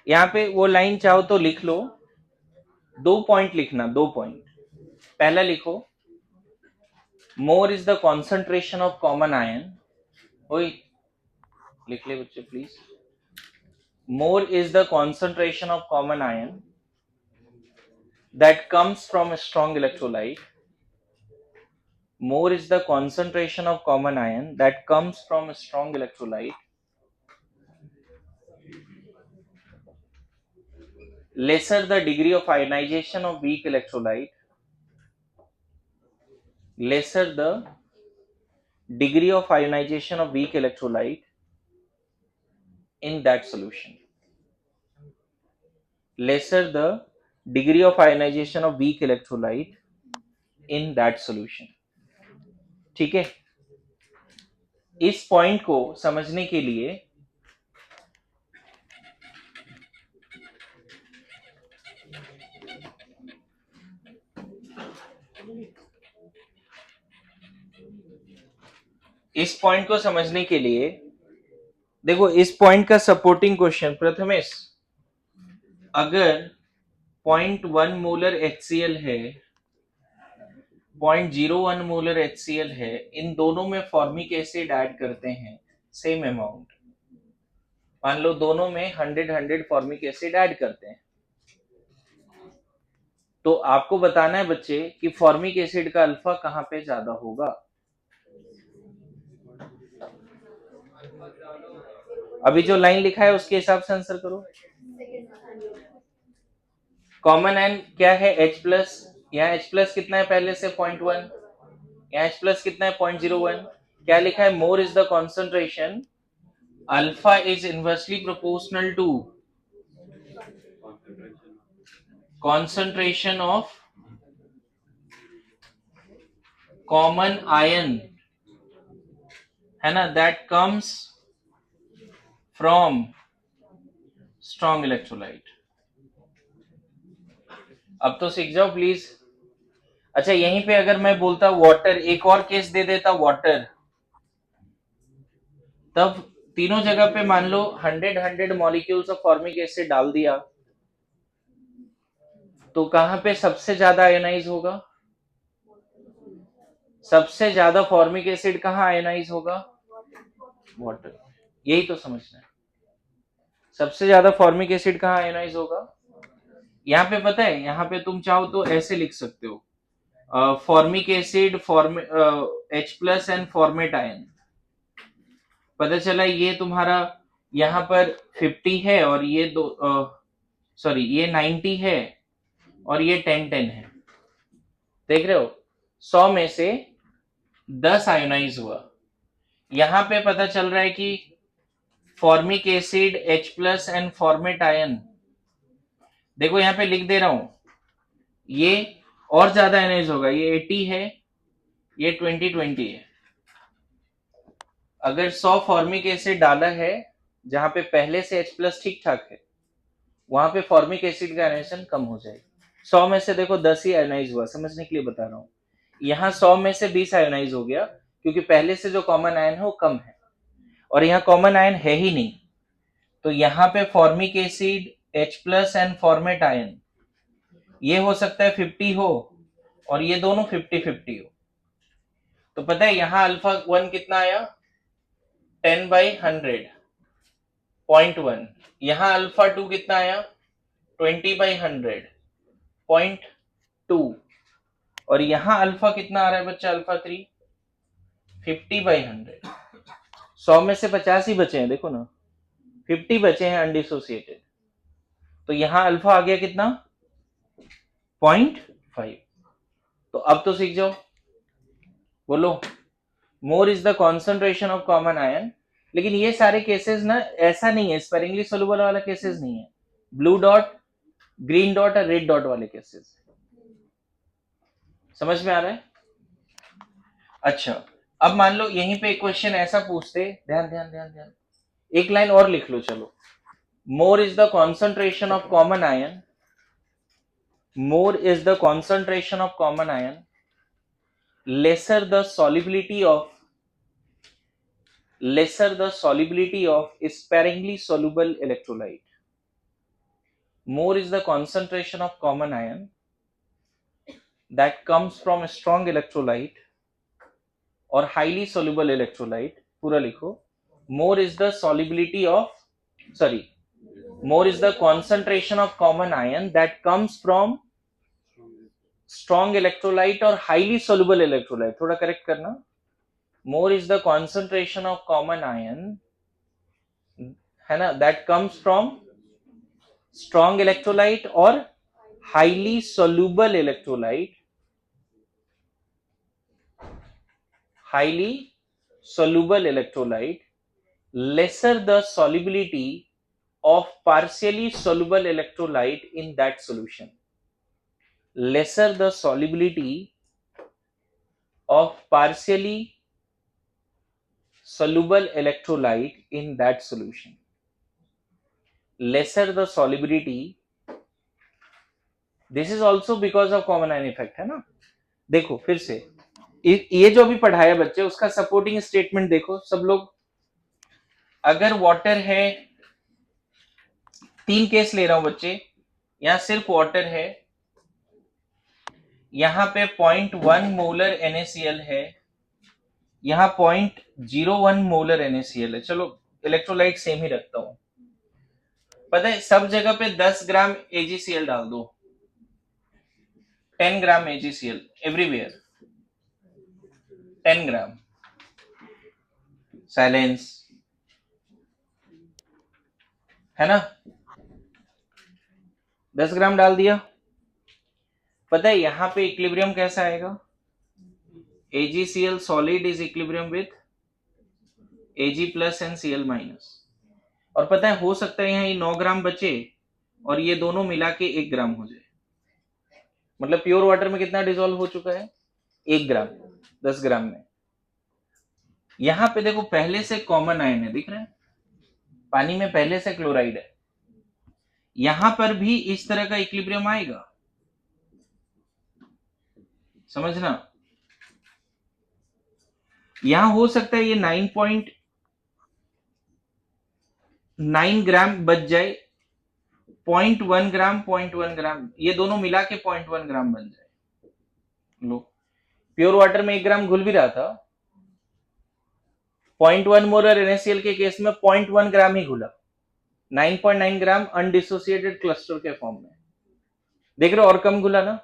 यहाँ पे वो लाइन चाहो तो लिख लो, 2 पॉइंट लिखना, 2 पॉइंट। पहला लिखो, मोर is the concentration of common ion, वही लिख ले बच्चे please. More is the concentration of common ion that comes from a strong electrolyte. More is the concentration of common ion that comes from a strong electrolyte. Lesser the degree of ionization of weak electrolyte. Lesser the degree of ionization of weak electrolyte in that solution. Lesser the degree of ionization of weak electrolyte in that solution. ठीक है? इस point को समझने के लिए देखो, इस point का सपोर्टिंग क्वेश्चन, प्रथमेश, अगर 0.1 मोलर HCl है 0.01 मोलर HCl है, इन दोनों में फॉर्मिक एसिड ऐड करते हैं सेम अमाउंट। मान लो दोनों में 100 फॉर्मिक एसिड ऐड करते हैं, तो आपको बताना है बच्चे कि फॉर्मिक एसिड का अल्फा कहां पे ज्यादा होगा। अभी जो लाइन लिखा है उसके हिसाब से आंसर करो। कॉमन आयन क्या है? H+। यहाँ H+ कितना है पहले से? 0.1। यहाँ H+ कितना है? 0.01। क्या लिखा है? More is the concentration, alpha is inversely proportional to concentration of common ion, है ना, that comes from strong electrolyte। अब तो सीख जाओ प्लीज। अच्छा, यहीं पे अगर मैं बोलता वाटर, एक और केस दे देता वाटर, तब तीनों जगह पे मान लो 100 मॉलिक्यूल्स ऑफ फॉर्मिक एसिड डाल दिया, तो कहां पे सबसे ज्यादा आयोनाइज होगा? सबसे ज्यादा फॉर्मिक एसिड कहां आयोनाइज होगा? वाटर। यही तो समझना है, सबसे ज्यादा फॉर्मिक एसिड कहां आयोनाइज होगा? यहाँ पे पता है, यहाँ पे तुम चाहो तो ऐसे लिख सकते हो, formic acid, H+ and formate ion. पता चला ये तुम्हारा यहाँ पर 50 है और ये सॉरी ये 90 है और ये 10 है। देख रहे हो, 100 में से 10 आयोनाइज हुआ। यहाँ पे पता चल रहा है कि formic acid, H+ and formate ion, देखो यहाँ पे लिख दे रहा हूं, ये और ज्यादा आयोनाइज होगा। ये 80 है, ये 20 है। अगर 100 फॉर्मिक एसिड डाला है जहां पे पहले से H+ ठीक ठाक है, वहां पे फॉर्मिक एसिड का आयोनाइजेशन कम हो जाएगा। 100 में से देखो 10 ही आयोनाइज हुआ, समझने के लिए बता रहा हूं। यहाँ 100 में से 20 आयोनाइज हो गया, क्योंकि पहले से जो कॉमन आयन है वो कम है, और यहाँ कॉमन आयन है ही नहीं। तो यहाँ पे formic acid, H+ and formate ion, ये हो सकता है 50 हो और ये दोनों 50-50 हो। तो पता है यहाँ अल्फा 1 कितना आया? 10/100, 0.1। यहाँ अल्फा 2 कितना आया? 20/100, 0.2। और यहाँ अल्फा कितना आ रहा है बच्चा? अल्फा 3 50/100। 100 में से 50 ही बचे हैं, देखो ना, 50 बचे हैं अनडिसोसिएटेड। तो यहाँ अल्फा आ गया कितना? 0.5। तो अब तो सीख जाओ, बोलो। मोर is the concentration of common ion. लेकिन ये सारे केसेस ना ऐसा नहीं है, स्पेरिंगली सोल्यूबल वाला केसेस नहीं है, ब्लू डॉट, ग्रीन डॉट और रेड डॉट वाले केसेस। समझ में आ रहा है? अच्छा, अब मान लो यहीं पे क्वेश्चन ऐसा पूछते, ध्यान ध्यान ध्यान ध्यान, एक लाइन और लिख लो चलो। मोर is the concentration of common ion, more is the concentration of common ion, lesser the solubility of sparingly soluble electrolyte. More is the concentration of common ion that comes from a strong electrolyte or highly soluble electrolyte. पूरा लिखो, more is the concentration of common ion that comes from strong electrolyte or highly soluble electrolyte. थोड़ा correct करना, more is the concentration of common ion, है ना, that comes from strong electrolyte or highly soluble electrolyte, lesser the solubility of partially soluble electrolyte in that solution, lesser the solubility of partially soluble electrolyte in that solution, lesser the solubility. This is also because of common ion effect, है ना। देखो फिर से, ये जो भी पढ़ाया बच्चे, उसका सपोर्टिंग स्टेटमेंट देखो सब लोग। अगर वाटर है, 3 केस ले रहा हूं बच्चे, यहां सिर्फ वाटर है, यहाँ पे 0.1 मोलर NaCl है, यहाँ 0.01 मोलर NaCl है। चलो इलेक्ट्रोलाइट सेम ही रखता हूं। पता है सब जगह पे 10 ग्राम AgCl डाल दो, 10 ग्राम AgCl एवरीवेयर, 10 ग्राम। साइलेंस है ना, 10 ग्राम डाल दिया। पता है यहां पे इक्विलिब्रियम कैसा आएगा, AgCl solid is equilibrium with Ag plus and Cl minus. और पता है हो सकता है यहाँ ये 9 ग्राम बचे और ये दोनों मिला के 1 ग्राम हो जाए। मतलब प्योर वाटर में कितना डिसॉल्व हो चुका है, 1 ग्राम 10 ग्राम में। यहां पे देखो पहले से कॉमन आयन है, दिख रहा है, पानी में पहले से क्लोराइड है। यहां पर भी इस तरह का इक्विलिब्रियम आएगा, समझना। यहां हो सकता है ये 9.9 ग्राम बच जाए, 0.1 ग्राम 0.1 ग्राम ये दोनों मिला के 0.1 ग्राम बन जाए। लो प्योर वाटर में 1 ग्राम घुल भी रहा था, 0.1 मोलर NaCl के केस में 0.1 ग्राम ही घुला, 9.9 ग्राम अनडिसोसिएटेड क्लस्टर के फॉर्म में। देख रहे हो और कम घुला ना,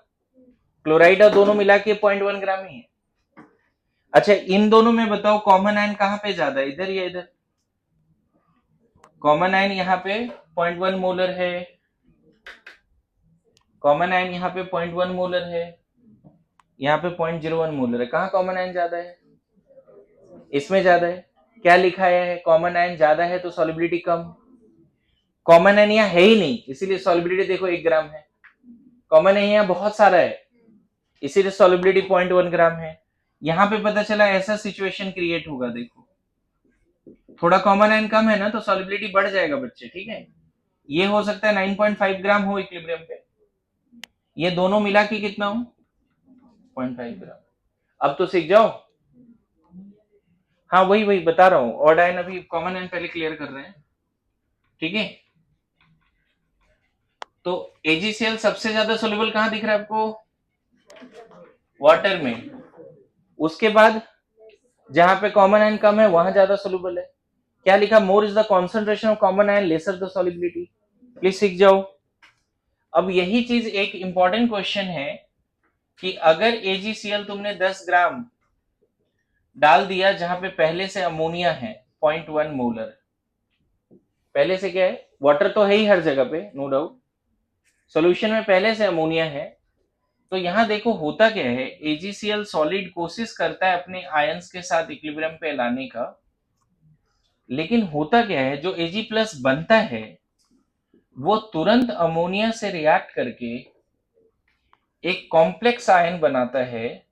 क्लोराइड और दोनों मिला के 0.1 ग्राम ही है। अच्छा इन दोनों में बताओ कॉमन आयन कहां पे ज्यादा है, इधर या इधर? कॉमन आयन यहाँ पे 0.1 मोलर है, कॉमन आयन यहाँ पे 0.1 मोलर है, यहाँ पे 0.01 मोलर है। कहाँ कॉमन आयन ज्यादा है, इसमें ज्यादा है। क्या लिखा है, कॉमन आयन ज्यादा है तो सॉलिबिलिटी कम। कॉमन आयन यहाँ है ही नहीं, इसीलिए सॉलिबिलिटी देखो 1 ग्राम है। कॉमन आयन यहाँ बहुत सारा है, इसीलिए सॉलिबिलिटी 0.1 ग्राम है। यहाँ पे पता चला ऐसा सिचुएशन क्रिएट होगा, देखो थोड़ा कॉमन आयन कम है ना तो सॉलिबिलिटी बढ़ जाएगा बच्चे, ठीक है। ये हो सकता है 9.5 ग्राम हो इक्विलिब्रियम पे, ये दोनों मिला के कितना हो 0.5 ग्राम। अब तो सीख जाओ। हाँ वही वही बता रहा हूँ, ऑड आयन अभी कॉमन आयन पहले क्लियर कर रहे हैं, ठीक है। तो AgCl सबसे ज्यादा सोल्यूबल कहां दिख रहा है आपको, वाटर में। उसके बाद जहां पे कॉमन आयन कम है वहां ज्यादा सोल्यूबल है। क्या लिखा, मोर is the concentration of common ion lesser the solubility. Please सीख जाओ। अब यही चीज एक इंपॉर्टेंट क्वेश्चन है कि अगर AgCl तुमने 10 ग्राम डाल दिया जहां पे पहले से अमोनिया है 0.1 मोलर, पहले से क्या है, वाटर तो है ही हर जगह पे नो डाउट, सॉल्यूशन में पहले से अमोनिया है। तो यहां देखो होता क्या है, AgCl सॉलिड कोशिश करता है अपने आयंस के साथ इक्विलिब्रियम पे लाने का, लेकिन होता क्या है जो Ag प्लस बनता है वो तुरंत अमोनिया से रिएक्ट करके एक कॉम्प्लेक्स आयन बनाता है,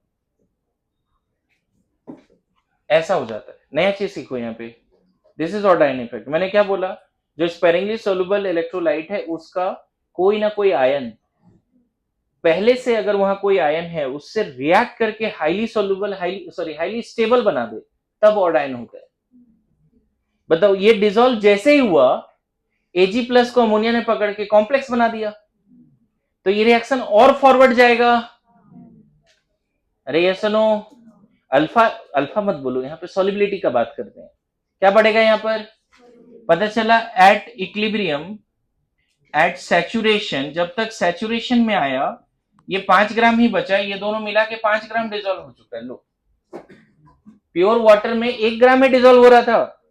ऐसा हो जाता है। नया चीज सीखो यहाँ पे, this is odd ion effect. मैंने क्या बोला, जो स्पेरिंगली सोल्यूबल इलेक्ट्रोलाइट है उसका कोई ना कोई आयन पहले से, अगर वहां कोई आयन है उससे रिएक्ट करके हाईली सोल्यूबल हाईली स्टेबल बना दे, तब ऑड आयन होता है। बताओ ये डिसॉल्व जैसे ही हुआ, Ag प्लस को अमोनिया ने पकड़ के कॉम्प्लेक्स बना दिया, तो ये रिएक्शन और फॉरवर्ड जाएगा। अरे ये सुनो, अल्फा अल्फा मत बोलो, यहाँ पे सॉलिबिलिटी का बात करते हैं। क्या बढ़ेगा यहाँ पर, पता चला एट इक्विलिब्रियम, एट सैचुरेशन, जब तक सैचुरेशन में आया ये 5 ग्राम ही बचा, ये दोनों मिला के 5 ग्राम डिसॉल्व हो चुका है। लो प्योर वाटर में 1 ग्राम में डिसॉल्व हो रहा था,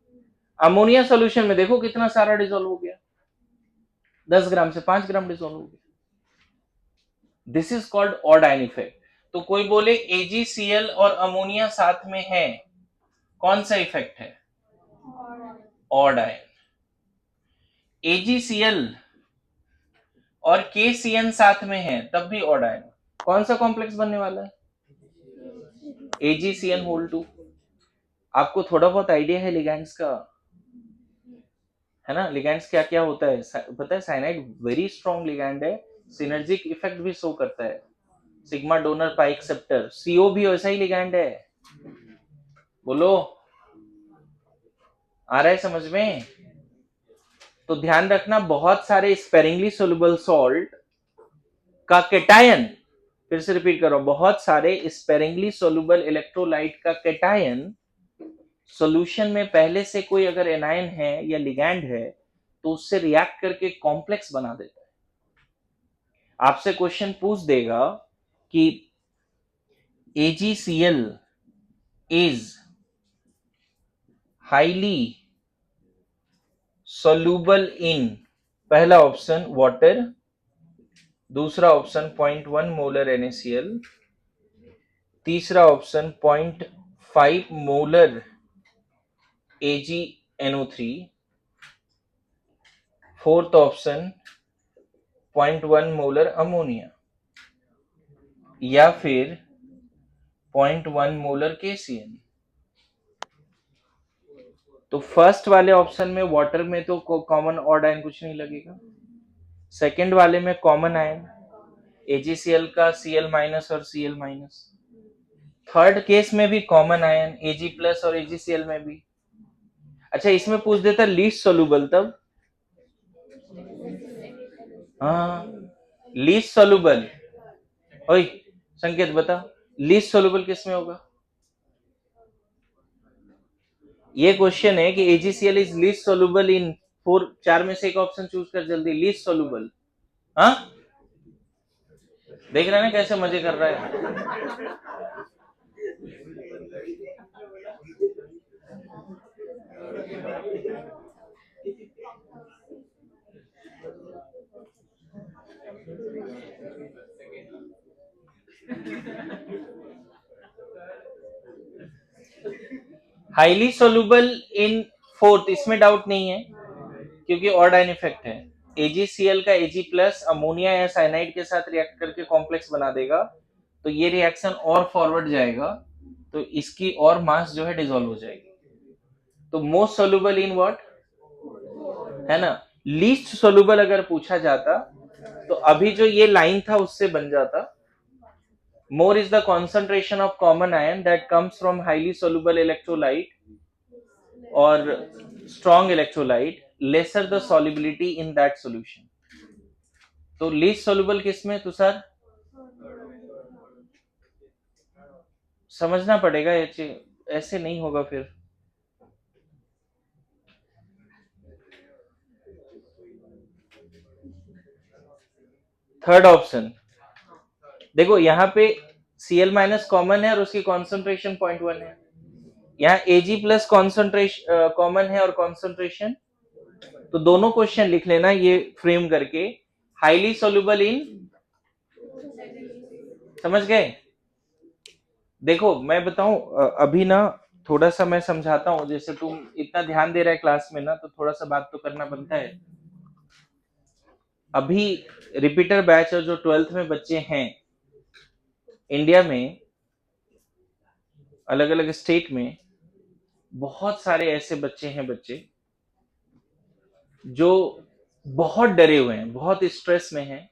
अमोनिया सोल्यूशन में देखो कितना सारा डिसॉल्व हो गया, 10 ग्राम से 5 ग्राम डिसॉल्व हो गया। This is called odd ion effect. तो कोई बोले AgCl और अमोनिया साथ में है, कौन सा इफेक्ट है, ऑड आयन। AgCl और KCN साथ में है तब भी ऑड आयन। कौन सा कॉम्प्लेक्स बनने वाला है, AgCN होल 2। आपको थोड़ा बहुत आइडिया है लिगैंड्स का, है ना, लिगैंड्स क्या क्या होता है पता है। साइनाइड वेरी स्ट्रॉन्ग लिगैंड है, सिनर्जिक इफेक्ट भी शो करता है, सिग्मा डोनर पाई एक्सेप्टर। CO भी वैसा ही लिगैंड है, बोलो आ रहा है समझ में। तो ध्यान रखना बहुत सारे स्पेरिंगली सोल्यूबल सॉल्ट का कैटायन फिर से रिपीट कर रहा हूं, बहुत सारे स्पेरिंगली सोलुबल इलेक्ट्रोलाइट का कैटायन सॉल्यूशन में पहले से कोई अगर एनायन है या लिगैंड है तो उससे रिएक्ट करके कॉम्प्लेक्स बना देता है। आपसे क्वेश्चन पूछ देगा कि AgCl is highly soluble in, पहला ऑप्शन वाटर, दूसरा ऑप्शन 0.1 मोलर NaCl, तीसरा option 0.5 molar AgNO3, fourth option 0.1 molar ammonia, या फिर 0.1 मोलर KCl। तो फर्स्ट वाले ऑप्शन में वाटर में तो कॉमन ऑड आयन कुछ नहीं लगेगा, सेकंड वाले में कॉमन आयन AgCl का Cl माइनस और Cl माइनस, थर्ड केस में भी कॉमन आयन Ag प्लस और AgCl में भी। अच्छा, इसमें पूछ देता लीस्ट सोलुबल, तब हाँ लीस्ट सोलुबल, ओए संकेत बता लीस्ट सोलुबल किस में होगा। ये क्वेश्चन है कि AgCl is least soluble in four, चार में से एक ऑप्शन चूज कर जल्दी, लीस्ट सोलुबल। हाँ देख रहे हैं ना कैसे मजे कर रहा है। हाईली सोलुबल इन फोर्थ, इसमें डाउट नहीं है क्योंकि ऑड आयन इफेक्ट है। AgCl का Ag प्लस अमोनिया या साइनाइड के साथ रिएक्ट करके कॉम्प्लेक्स बना देगा, तो ये रिएक्शन और फॉरवर्ड जाएगा, तो इसकी और मास जो है डिसॉल्व हो जाएगी। तो मोस्ट सोलुबल इन व्हाट है ना, लीस्ट सोलुबल अगर पूछा जाता तो अभी जो ये लाइन था उससे बन जाता, more is the concentration of common ion that comes from highly soluble electrolyte or strong electrolyte, lesser the solubility in that solution। तो least soluble किसमें तुषार, समझना पड़ेगा ये चीज, ऐसे नहीं होगा फिर। थर्ड ऑप्शन देखो, यहाँ पे Cl माइनस कॉमन है और उसकी कॉन्सेंट्रेशन 0.1 है, यहाँ Ag प्लस कॉन्सेंट्रेशन कॉमन है और कॉन्सेंट्रेशन, तो दोनों क्वेश्चन लिख लेना ये फ्रेम करके, हाईली सोल्यूबल इन, समझ गए। देखो मैं बताऊं, अभी ना थोड़ा सा मैं समझाता हूं, जैसे तुम इतना ध्यान दे रहा है क्लास में ना, तो थोड़ा सा बात तो करना बनता है। अभी रिपीटर बैच और जो 12th में बच्चे हैं इंडिया में, अलग अलग स्टेट में बहुत सारे ऐसे बच्चे हैं, बच्चे जो बहुत डरे हुए हैं, बहुत स्ट्रेस में हैं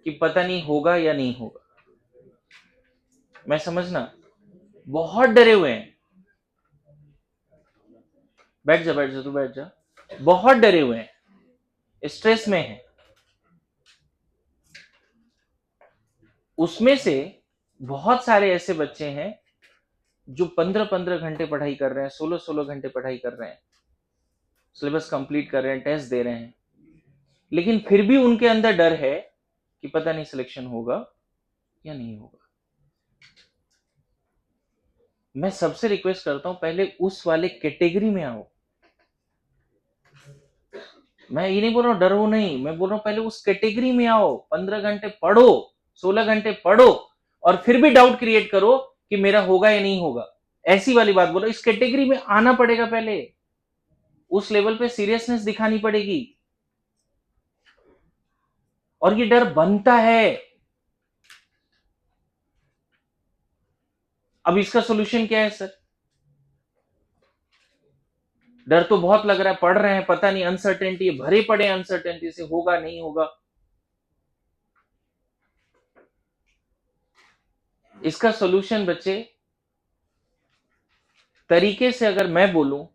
कि पता नहीं होगा या नहीं होगा। मैं समझना, बहुत डरे हुए हैं, बैठ जा बैठ जा तू बैठ जा, बहुत डरे हुए हैं, स्ट्रेस में हैं। उसमें से बहुत सारे ऐसे बच्चे हैं जो 15-15 घंटे पढ़ाई कर रहे हैं, 16-16 घंटे पढ़ाई कर रहे हैं, सिलेबस कंप्लीट कर रहे हैं, टेस्ट दे रहे हैं, लेकिन फिर भी उनके अंदर डर है कि पता नहीं सिलेक्शन होगा या नहीं होगा। मैं सबसे रिक्वेस्ट करता हूं, पहले उस वाले कैटेगरी में आओ। मैं ये नहीं बोल रहा हूं डरो नहीं, मैं बोल रहा हूं पहले उस कैटेगरी में आओ, 15 घंटे पढ़ो, 16 घंटे पढ़ो, और फिर भी डाउट क्रिएट करो कि मेरा होगा या नहीं होगा, ऐसी वाली बात बोलो। इस कैटेगरी में आना पड़ेगा, पहले उस लेवल पे सीरियसनेस दिखानी पड़ेगी, और ये डर बनता है। अब इसका सोल्यूशन क्या है सर, डर तो बहुत लग रहा है, पढ़ रहे हैं, पता नहीं, अनसर्टेनिटी भरे पड़े, अनसर्टेनिटी से होगा नहीं होगा। इसका सोल्यूशन बच्चे, तरीके से अगर मैं बोलूं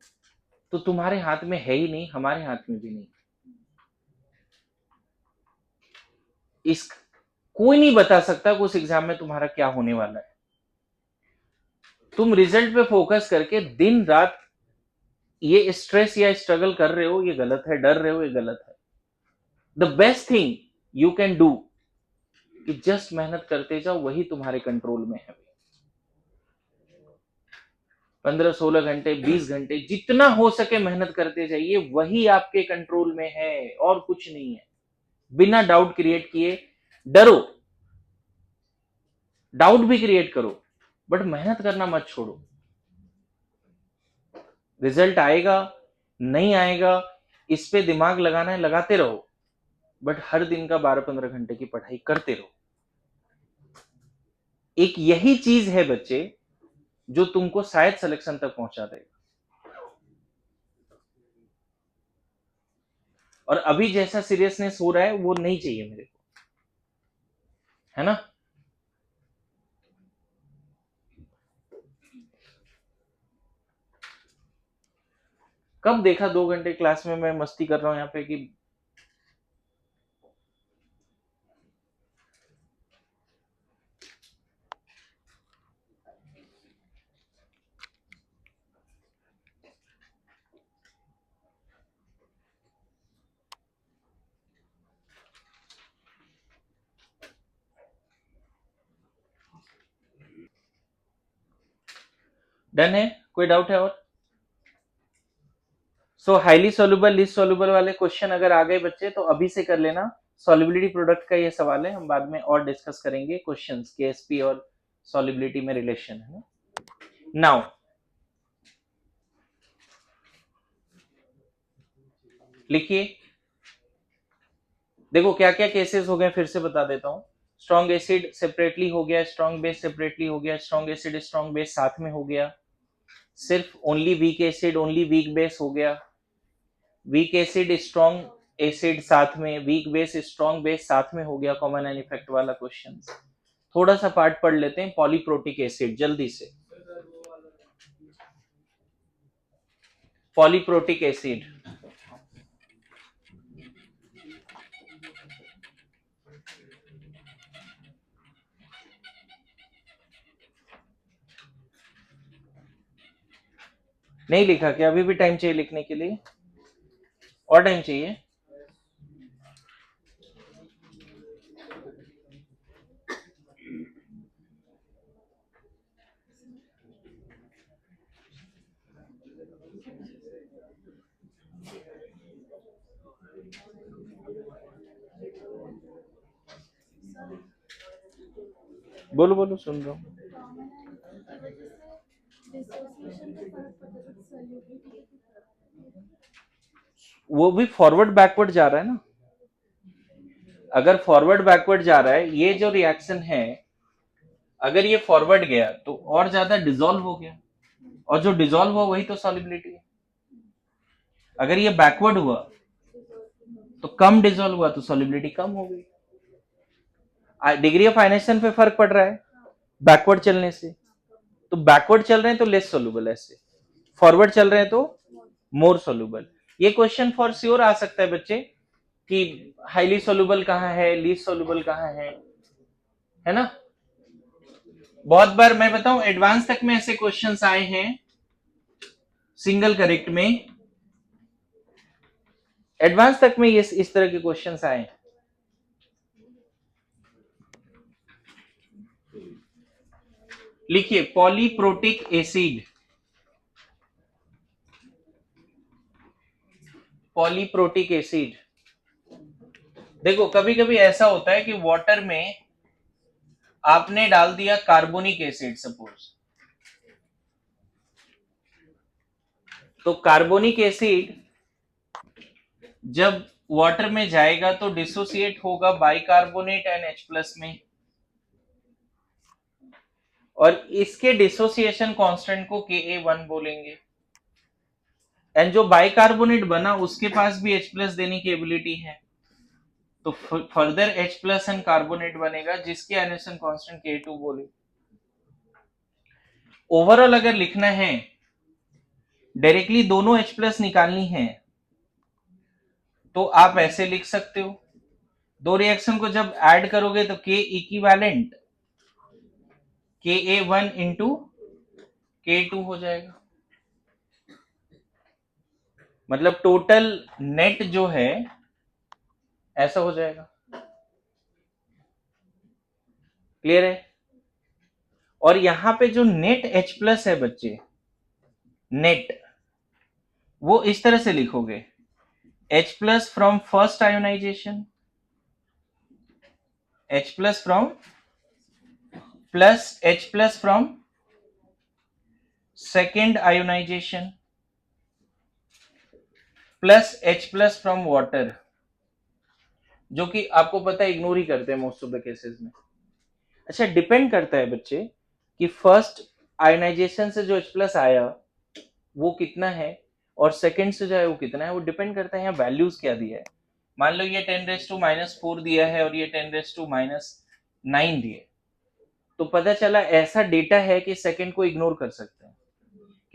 तो तुम्हारे हाथ में है ही नहीं, हमारे हाथ में भी नहीं। इस कोई नहीं बता सकता कि उस एग्जाम में तुम्हारा क्या होने वाला है। तुम रिजल्ट पे फोकस करके दिन रात ये स्ट्रेस या स्ट्रगल कर रहे हो, ये गलत है। डर रहे हो, ये गलत है। The best thing you can do कि जस्ट मेहनत करते जाओ, वही तुम्हारे कंट्रोल में है। 15-16 घंटे, 20 घंटे, जितना हो सके मेहनत करते जाइए, वही आपके कंट्रोल में है और कुछ नहीं है। बिना डाउट क्रिएट किए डरो, डाउट भी क्रिएट करो, बट मेहनत करना मत छोड़ो। रिजल्ट आएगा नहीं आएगा, इस पे दिमाग लगाना है, लगाते रहो, बट हर दिन का 12-15 घंटे की पढ़ाई करते रहो। एक यही चीज है बच्चे जो तुमको शायद सिलेक्शन तक पहुंचा देगा। और अभी जैसा सीरियसनेस हो रहा है वो नहीं चाहिए मेरे को, है ना। कब देखा 2 घंटे क्लास में मैं मस्ती कर रहा हूं यहाँ पे कि डन है। कोई डाउट है और? सो हाईली सोल्यूबल लिस्ट सोल्यूबल वाले क्वेश्चन अगर आ गए बच्चे तो अभी से कर लेना। सॉल्युबिलिटी प्रोडक्ट का ये सवाल है, हम बाद में और डिस्कस करेंगे क्वेश्चंस, केएसपी और सॉल्युबिलिटी में रिलेशन है। नाउ लिखिए, देखो क्या क्या केसेस हो गए फिर से बता देता हूं। स्ट्रॉन्ग एसिड सेपरेटली हो गया, स्ट्रॉन्ग बेस सेपरेटली हो गया, स्ट्रॉन्ग एसिड स्ट्रॉन्ग बेस साथ में हो गया, सिर्फ only weak acid only weak base हो गया, वीक एसिड स्ट्रॉन्ग एसिड साथ में, वीक बेस स्ट्रॉन्ग बेस साथ में हो गया, कॉमन एन इफेक्ट वाला क्वेश्चन। थोड़ा सा पार्ट पढ़ लेते हैं, पॉलीप्रोटिक एसिड जल्दी से। पॉलीप्रोटिक एसिड, नहीं लिखा क्या? अभी भी टाइम चाहिए लिखने के लिए, और टाइम चाहिए? बोलो बोलो, सुन रहा हूँ। वो भी फॉरवर्ड बैकवर्ड जा रहा है ना। अगर फॉरवर्ड बैकवर्ड जा रहा है, ये जो रिएक्शन है, अगर ये फॉरवर्ड गया तो और ज्यादा डिसॉल्व हो गया, और जो डिसॉल्व हुआ वही तो सॉल्युबिलिटी है। अगर ये बैकवर्ड हुआ तो कम डिसॉल्व हुआ तो सॉल्युबिलिटी कम हो गई। डिग्री ऑफ आयनेशन पे फर्क पड़ रहा है बैकवर्ड चलने से। तो बैकवर्ड चल रहे हैं तो लेस सोल्यूबल, ऐसे फॉरवर्ड चल रहे हैं तो मोर सोल्यूबल। ये क्वेश्चन फॉर श्योर आ सकता है बच्चे कि हाईली सोल्यूबल कहाँ है, लीस्ट सोल्यूबल कहाँ है ना। बहुत बार मैं बताऊं, एडवांस तक में ऐसे क्वेश्चंस आए हैं सिंगल करेक्ट में, एडवांस तक में ये इस तरह के क्वेश्चंस आए हैं। लिखिए पॉलीप्रोटिक एसिड, पॉलीप्रोटिक एसिड। देखो कभी कभी ऐसा होता है कि वाटर में आपने डाल दिया कार्बोनिक एसिड सपोज, तो कार्बोनिक एसिड जब वाटर में जाएगा तो डिसोसिएट होगा बाइकार्बोनेट एंड H+ में, और इसके डिसोसिएशन कांस्टेंट को Ka1 बोलेंगे। एंड जो बाइकार्बोनेट बना उसके पास भी H+ देने की एबिलिटी है, तो फर्दर H+ एंड कार्बोनेट बनेगा जिसके आयनेशन कांस्टेंट K2 बोले। ओवरऑल अगर लिखना है, डायरेक्टली दोनों H+ निकालनी है, तो आप ऐसे लिख सकते हो, दो रिएक्शन को जब ऐड करोगे तो के इक्विवेलेंट Ka1 इंटू K2 हो जाएगा। मतलब टोटल नेट जो है ऐसा हो जाएगा। क्लियर है? और यहां पे जो नेट H प्लस है बच्चे, नेट, वो इस तरह से लिखोगे, H plus from first ionisation, H plus from plus H plus from second ionisation plus H plus from water, जो कि आपको पता है इग्नोर ही करते हैं मोस्ट ऑफ द केसेस में। अच्छा, डिपेंड करता है बच्चे कि फर्स्ट आयोनाइजेशन से जो H प्लस आया वो कितना है और सेकंड से जो है वो कितना है, वो डिपेंड करता है यहाँ वैल्यूज क्या दिया है। मान लो ये 10⁻⁴ दिया है और ये 10⁻⁹ दिए, तो पता चला ऐसा डेटा है कि सेकंड को इग्नोर कर सकते हैं,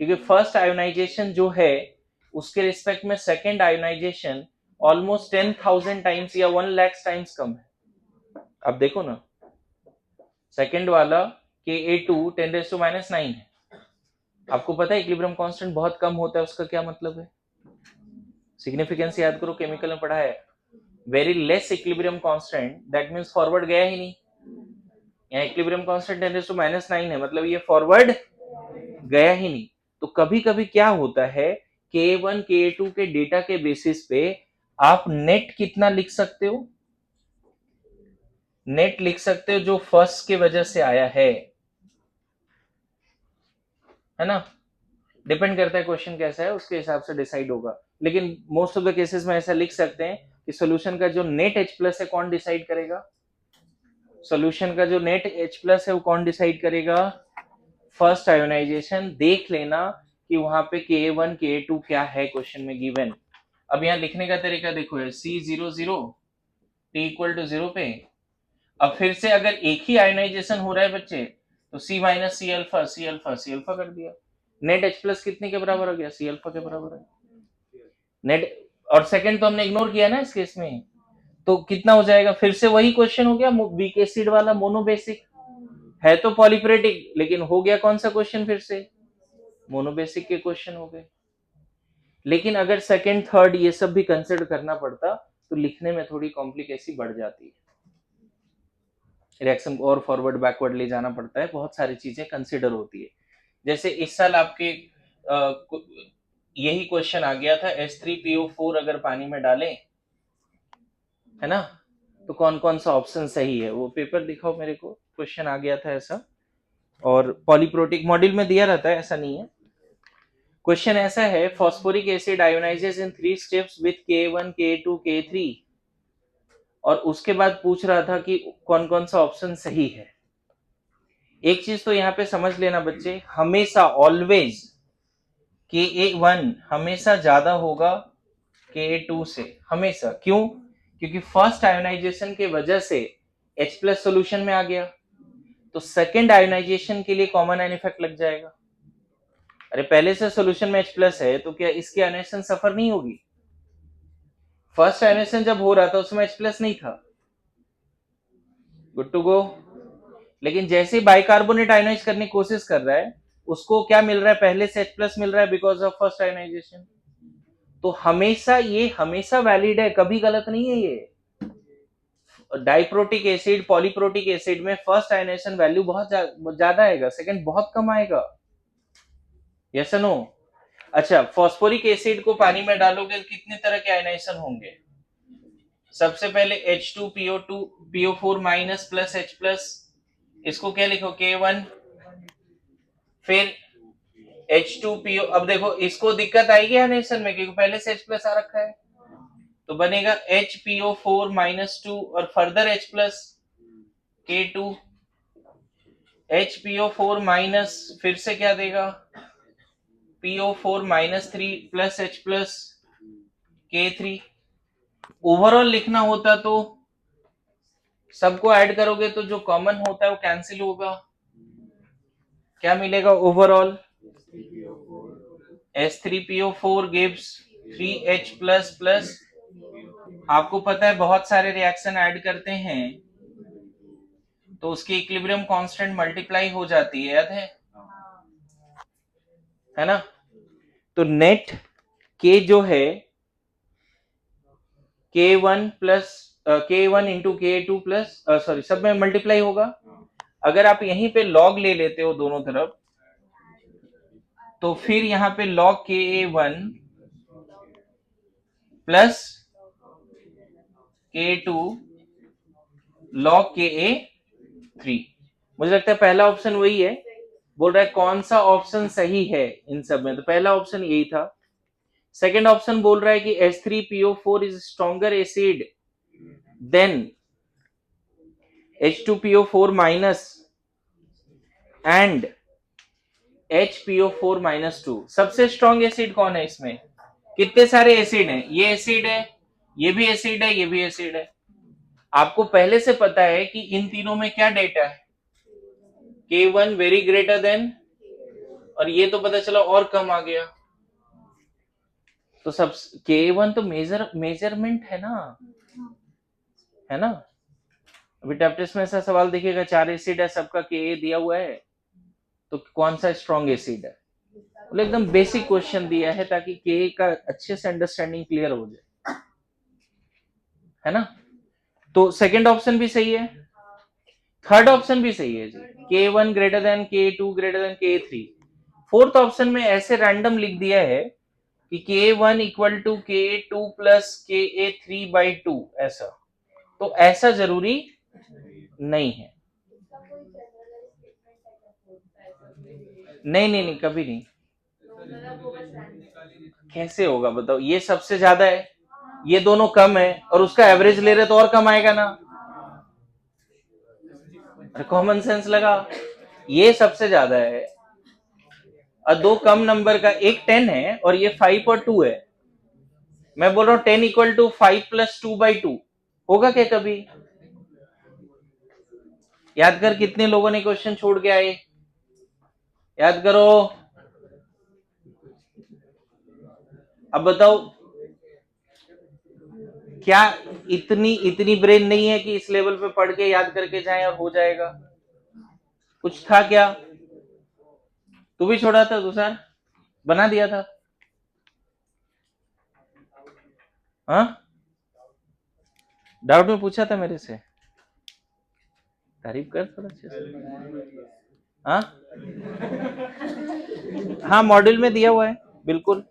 क्योंकि फर्स्ट आयोनाइजेशन जो है उसके रिस्पेक्ट में सेकंड आयोनाइजेशन ऑलमोस्ट 10,000 टाइम्स या 1,00,000 टाइम्स कम है। अब देखो ना, सेकंड वाला Ka2 10⁻⁹ है। आपको पता है इक्विलिब्रियम कांस्टेंट बहुत कम होता है, उसका क्या मतलब है? सिग्निफिकेंस याद करो, केमिकल में पढ़ा है, very less equilibrium constant, that means forward गया ही नहीं। यहाँ इक्विलिब्रियम कांस्टेंट 10⁻⁹ है, मतलब ये फॉरवर्ड गया ही नहीं। तो कभी कभी क्या होता है, K1 K2 के डेटा के बेसिस पे आप नेट कितना लिख सकते हो, नेट लिख सकते हो जो फर्स्ट के वजह से आया है ना? डिपेंड करता है क्वेश्चन कैसा है, उसके हिसाब से डिसाइड होगा। लेकिन मोस्ट ऑफ द केसेस में ऐसा लिख सकते हैं कि सॉल्यूशन का जो नेट H प्लस है कौन डिसाइड करेगा? सॉल्यूशन का जो नेट H प्लस है वो कौन डिसाइड करेगा? First ionisation. देख लेना कि वहां पे Ka1 Ka2 क्या है क्वेश्चन में गिवन। अब यहाँ लिखने का तरीका देखो है, C00 T इक्वल टू 0 पे। अब फिर से अगर एक ही आयोनाइजेशन हो रहा है बच्चे, तो C minus C alpha C alpha C alpha कर दिया। नेट H प्लस कितने के बराबर हो गया? सी अल्फा के बराबर है नेट। और सेकंड तो हमने इग्नोर किया ना इस केस में, तो कितना हो जाएगा? फिर से वही क्वेश्चन हो गया, वीक एसिड वाला, मोनोबेसिक है तो पॉलीप्रेटिक, लेकिन हो गया कौन सा क्वेश्चन? फिर से मोनोबेसिक के क्वेश्चन हो गए। लेकिन अगर सेकंड थर्ड ये सब भी कंसिडर करना पड़ता तो लिखने में थोड़ी कॉम्प्लिकेसी बढ़ जाती है, रिएक्शन को और फॉरवर्ड बैकवर्ड ले जाना पड़ता है, बहुत सारी चीजें कंसिडर होती है। जैसे इस साल आपके यही क्वेश्चन आ गया था, H3PO4 अगर पानी में डालें, है ना, तो कौन कौन सा ऑप्शन सही है? वो पेपर दिखाओ मेरे को, क्वेश्चन आ गया था ऐसा। और पॉलीप्रोटिक मॉड्यूल में दिया रहता है, ऐसा नहीं है। क्वेश्चन ऐसा है, phosphoric acid ionises in 3 steps with K1 K2 K3, और उसके बाद पूछ रहा था कि कौन कौन सा ऑप्शन सही है। एक चीज तो यहाँ पे समझ लेना बच्चे, हमेशा ऑलवेज Ka1 हमेशा ज्यादा होगा Ka2 से, हमेशा। क्यों? क्योंकि फर्स्ट आयोनाइजेशन के वजह से H प्लस सोल्यूशन में आ गया, तो सेकेंड आयोनाइजेशन के लिए कॉमन आयन इफेक्ट लग जाएगा। अरे पहले से सोल्यूशन में H प्लस है तो क्या इसकी आयोनाइजेशन सफर नहीं होगी? फर्स्ट आयोनाइजेशन जब हो रहा था उसमें H प्लस नहीं था, गुड टू गो। लेकिन जैसे ही बाइकार्बोनेट आयोनाइज करने की कोशिश कर रहा है, उसको क्या मिल रहा है? पहले से H प्लस मिल रहा है बिकॉज ऑफ फर्स्ट आयोनाइजेशन। तो हमेशा ये हमेशा वैलिड है, कभी गलत नहीं है ये। डाइप्रोटिक एसिड, पॉलीप्रोटिक एसिड में फर्स्ट आयोनाइजेशन वैल्यू बहुत ज्यादा आएगा, सेकंड बहुत कम आएगा। Yes no? अच्छा, फॉस्फोरिक एसिड को पानी में डालोगे तो कितने तरह के आयोनाइजेशन होंगे? सबसे पहले H2PO4 minus plus H plus, इसको क्या लिखो? K1। फिर H2PO, अब देखो इसको दिक्कत आएगी आयोनाइजेशन में क्योंकि पहले से H प्लस आ रखा है, तो बनेगा HPO4 माइनस 2 और further H plus K2। HPO4 minus, फिर से क्या देगा? PO4 minus 3 plus H plus K3। Overall लिखना होता तो सबको ऐड करोगे तो जो कॉमन होता है वो कैंसिल होगा, क्या मिलेगा overall? H3PO4 gives 3H plus plus आपको पता है बहुत सारे रिएक्शन ऐड करते हैं तो उसकी इक्विलिब्रियम कांस्टेंट मल्टीप्लाई हो जाती है, याद है ना? तो नेट के जो है K1 plus K1 into K2 plus sorry सब में मल्टीप्लाई होगा। अगर आप यहीं पे लॉग ले लेते हो दोनों तरफ तो फिर यहाँ पे log Ka1 plus K2 log Ka3। मुझे लगता है पहला ऑप्शन वही है। बोल रहा है कौन सा ऑप्शन सही है इन सब में, तो पहला ऑप्शन यही था। सेकेंड ऑप्शन बोल रहा है कि H3PO4 is stronger acid than H2PO4 minus and HPO4 minus 2। सबसे स्ट्रॉन्ग एसिड कौन है इसमें? कितने सारे एसिड हैं? ये एसिड है, ये भी एसिड है, ये भी एसिड है। आपको पहले से पता है कि इन तीनों में क्या डेटा है, K1 वेरी ग्रेटर देन, और ये तो पता चला और कम आ गया। तो सब K1 तो मेजरमेंट है ना, है ना? अभी टैप टेस्ट में ऐसा सवाल देखिएगा, 4 एसिड है, सबका Ka दिया हुआ है, तो कौन सा स्ट्रॉन्ग एसिड है? मतलब एकदम बेसिक क्वेश्चन दिया है ताकि के का अच्छे से अंडरस्टैंडिंग क्लियर हो जाए, है ना? तो सेकंड ऑप्शन भी सही है, थर्ड ऑप्शन भी सही है जी, K1 greater than K2 greater than K3। Fourth option में ऐसे रैंडम लिख दिया है कि K1 equal to K2 plus Ka3/2 ऐसा, तो ऐसा जरूरी नहीं है। नहीं नहीं नहीं, कभी नहीं। कैसे होगा बताओ? ये सबसे ज्यादा है, ये दोनों कम है, और उसका एवरेज ले रहे तो और कम आएगा ना। कॉमन सेंस लगा, ये सबसे ज्यादा है और दो कम नंबर का, एक 10 है और ये 5 और 2 है। मैं बोल रहा हूँ 10 इक्वल टू 5 प्लस 2/2 होगा क्या कभी? याद कर कितने लोगों ने क्वेश्चन छोड़ के आए, याद करो। अब बताओ, क्या इतनी इतनी ब्रेन नहीं है कि इस लेवल पे पढ़ के याद करके जाए और हो जाएगा? कुछ था क्या? तू भी छोड़ा था तुषार, बना दिया था? हाँ, डाउट में पूछा था मेरे से, तारीफ कर थोड़ा अच्छे से। हाँ हाँ, मॉड्यूल में दिया हुआ है, बिल्कुल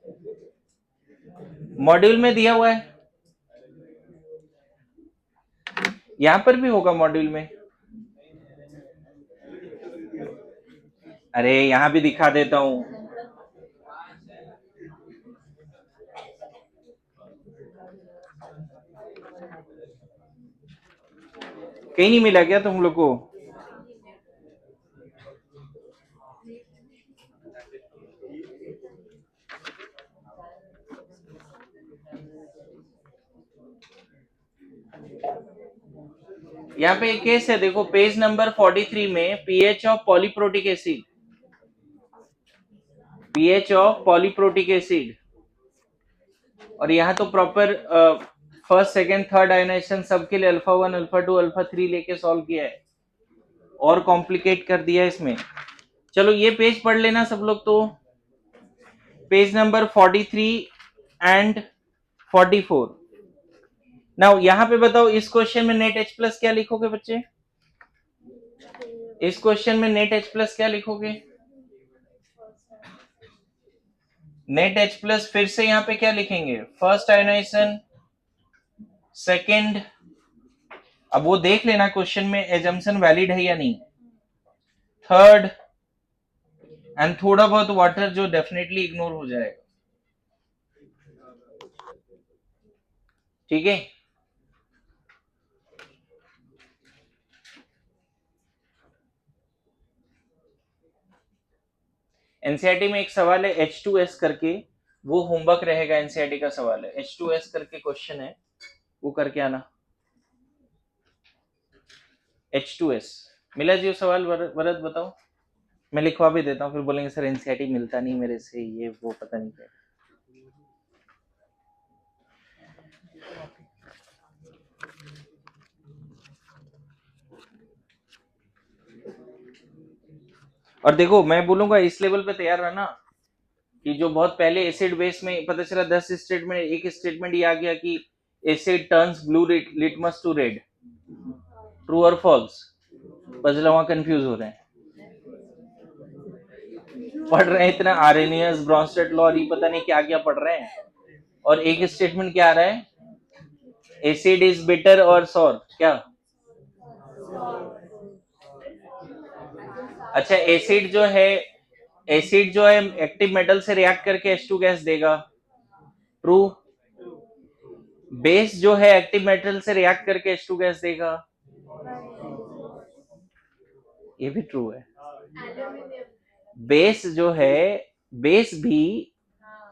मॉड्यूल में दिया हुआ है, यहां पर भी होगा मॉड्यूल में। अरे यहां भी दिखा देता हूं। कहीं नहीं मिला क्या तुम लोग को? यहाँ पे एक केस है, देखो पेज नंबर 43 में, pH of polyprotic acid, pH of polyprotic acid, और यहाँ तो proper first second third ionization सबके लिए अल्फा 1 अल्फा 2 अल्फा 3 लेके सॉल्व किया है, और कॉम्प्लिकेट कर दिया है इसमें। चलो ये पेज पढ़ लेना सब लोग, तो पेज नंबर 43 एंड 44। नाउ यहाँ पे बताओ, इस क्वेश्चन में नेट H प्लस क्या लिखोगे बच्चे? इस क्वेश्चन में नेट H प्लस क्या लिखोगे? नेट H प्लस फिर से यहाँ पे क्या लिखेंगे? फर्स्ट आयोनाइजेशन, सेकेंड, अब वो देख लेना क्वेश्चन में एजम्पशन वैलिड है या नहीं, थर्ड, एंड थोड़ा बहुत वाटर जो डेफिनेटली इग्नोर हो जाएगा, ठीक है? एनसीईआरटी में एक सवाल है H2S करके, वो होमवर्क रहेगा, एनसीईआरटी का सवाल है, H2S करके क्वेश्चन है, वो करके आना। H2S मिला जी वो सवाल? वरद बताओ, मैं लिखवा भी देता हूँ, फिर बोलेंगे सर एनसीईआरटी मिलता नहीं मेरे से, ये वो पता नहीं क्या। और देखो मैं बोलूंगा इस लेवल पे तैयार रहना कि जो बहुत पहले एसिड बेस में पता चला 10 स्टेटमेंट, एक स्टेटमेंट ये आ गया कि acid turns blue litmus to red, true और फॉल्स, पजला वहां कंफ्यूज हो रहे हैं, पढ़ रहे हैं इतना आर्रेनियस ब्रॉन्स्टेड लॉ, ये पता नहीं क्या क्या पढ़ रहे हैं, और एक स्टेटमेंट क्या आ रहा है, एसिड इज बिटर और सॉर, क्या? अच्छा एसिड जो है एक्टिव मेटल से रिएक्ट करके H2 गैस देगा, ट्रू। बेस जो है एक्टिव मेटल से रिएक्ट करके H2 गैस देगा, ये भी ट्रू है। बेस जो है, बेस भी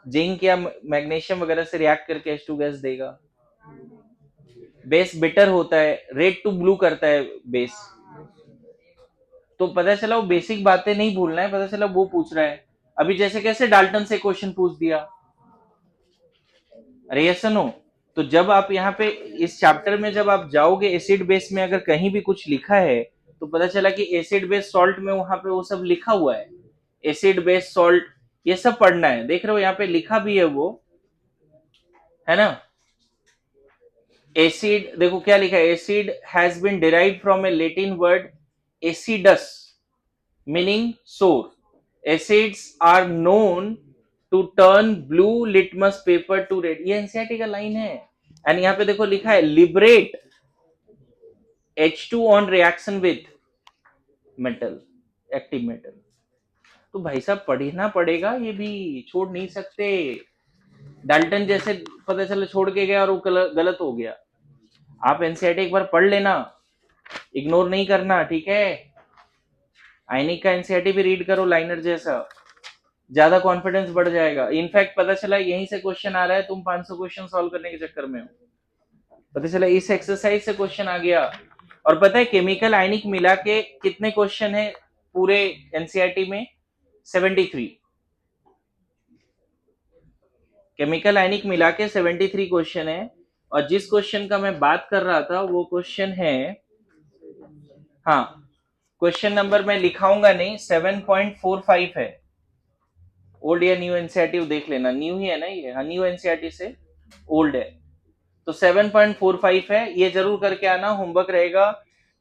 जिंक या मैग्नीशियम वगैरह से रिएक्ट करके H2 गैस देगा। बेस बिटर होता है, रेड टू ब्लू करता है बेस। तो पता चला वो बेसिक बातें नहीं भूलना है, पता चला वो पूछ रहा है। अभी जैसे कैसे डाल्टन से क्वेश्चन पूछ दिया, अरे ये सुनो, तो जब आप यहाँ पे इस चैप्टर में जब आप जाओगे एसिड बेस में, अगर कहीं भी कुछ लिखा है तो पता चला कि एसिड बेस सॉल्ट में वहां पे वो सब लिखा हुआ है, एसिड बेस सॉल्ट, ये सब पढ़ना है। देख रहे हो यहाँ पे लिखा भी है वो, है ना। एसिड देखो क्या लिखा है, acid has been derived from a Latin word acidus meaning sour, acids are known to turn blue litmus paper to red, ये एनसीईआरटी का लाइन है। एंड यहाँ पे देखो लिखा है liberate H2 on reaction with metal, active metal. तो भाई साहब पढ़ना पड़ेगा, ये भी छोड़ नहीं सकते। डाल्टन जैसे पता चला छोड़ के गया और वो गलत हो गया। आप एनसीईआरटी एक बार पढ़ लेना, इग्नोर नहीं करना, ठीक है। आयनिक का एनसीईआरटी भी रीड करो लाइनर जैसा, ज्यादा कॉन्फिडेंस बढ़ जाएगा। इनफैक्ट पता चला यहीं से क्वेश्चन आ रहा है, तुम 500 क्वेश्चन सॉल्व करने के चक्कर में हो, पता चला इस एक्सरसाइज से क्वेश्चन आ गया। और पता है केमिकल आयनिक मिला के कितने क्वेश्चन है पूरे एनसीईआरटी में, 73। केमिकल आयनिक मिला के 73 क्वेश्चन है। और जिस क्वेश्चन का मैं बात कर रहा था वो क्वेश्चन है, हाँ क्वेश्चन नंबर मैं लिखाऊंगा नहीं, 7.45 है। ओल्ड या न्यू एनसीईआरटी देख लेना, न्यू ही है ना ये, हाँ न्यू एनसीईआरटी से ओल्ड है। तो 7.45 है, ये जरूर करके आना, होमवर्क रहेगा।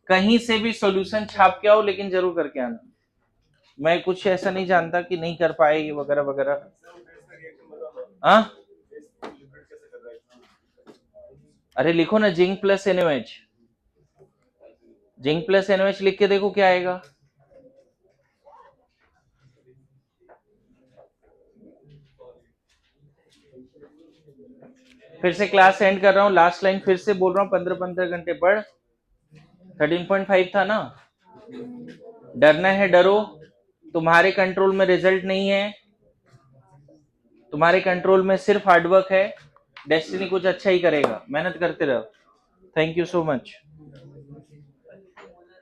कहीं से भी सॉल्यूशन छाप के आओ, लेकिन जरूर करके आना। मैं कुछ ऐसा नहीं जानता कि नहीं कर पाए वगैरह वगैरह। हाँ अरे लिखो ना zinc plus NaOH, zinc plus NaOH लिख के देखो क्या आएगा। फिर से क्लास एंड कर रहा हूँ, लास्ट लाइन फिर से बोल रहा हूँ, 15-15 घंटे पढ़। 13.5 था ना, डरना है डरो, तुम्हारे कंट्रोल में रिजल्ट नहीं है, तुम्हारे कंट्रोल में सिर्फ हार्डवर्क है। डेस्टिनी कुछ अच्छा ही करेगा, मेहनत करते रहो। Thank you so much.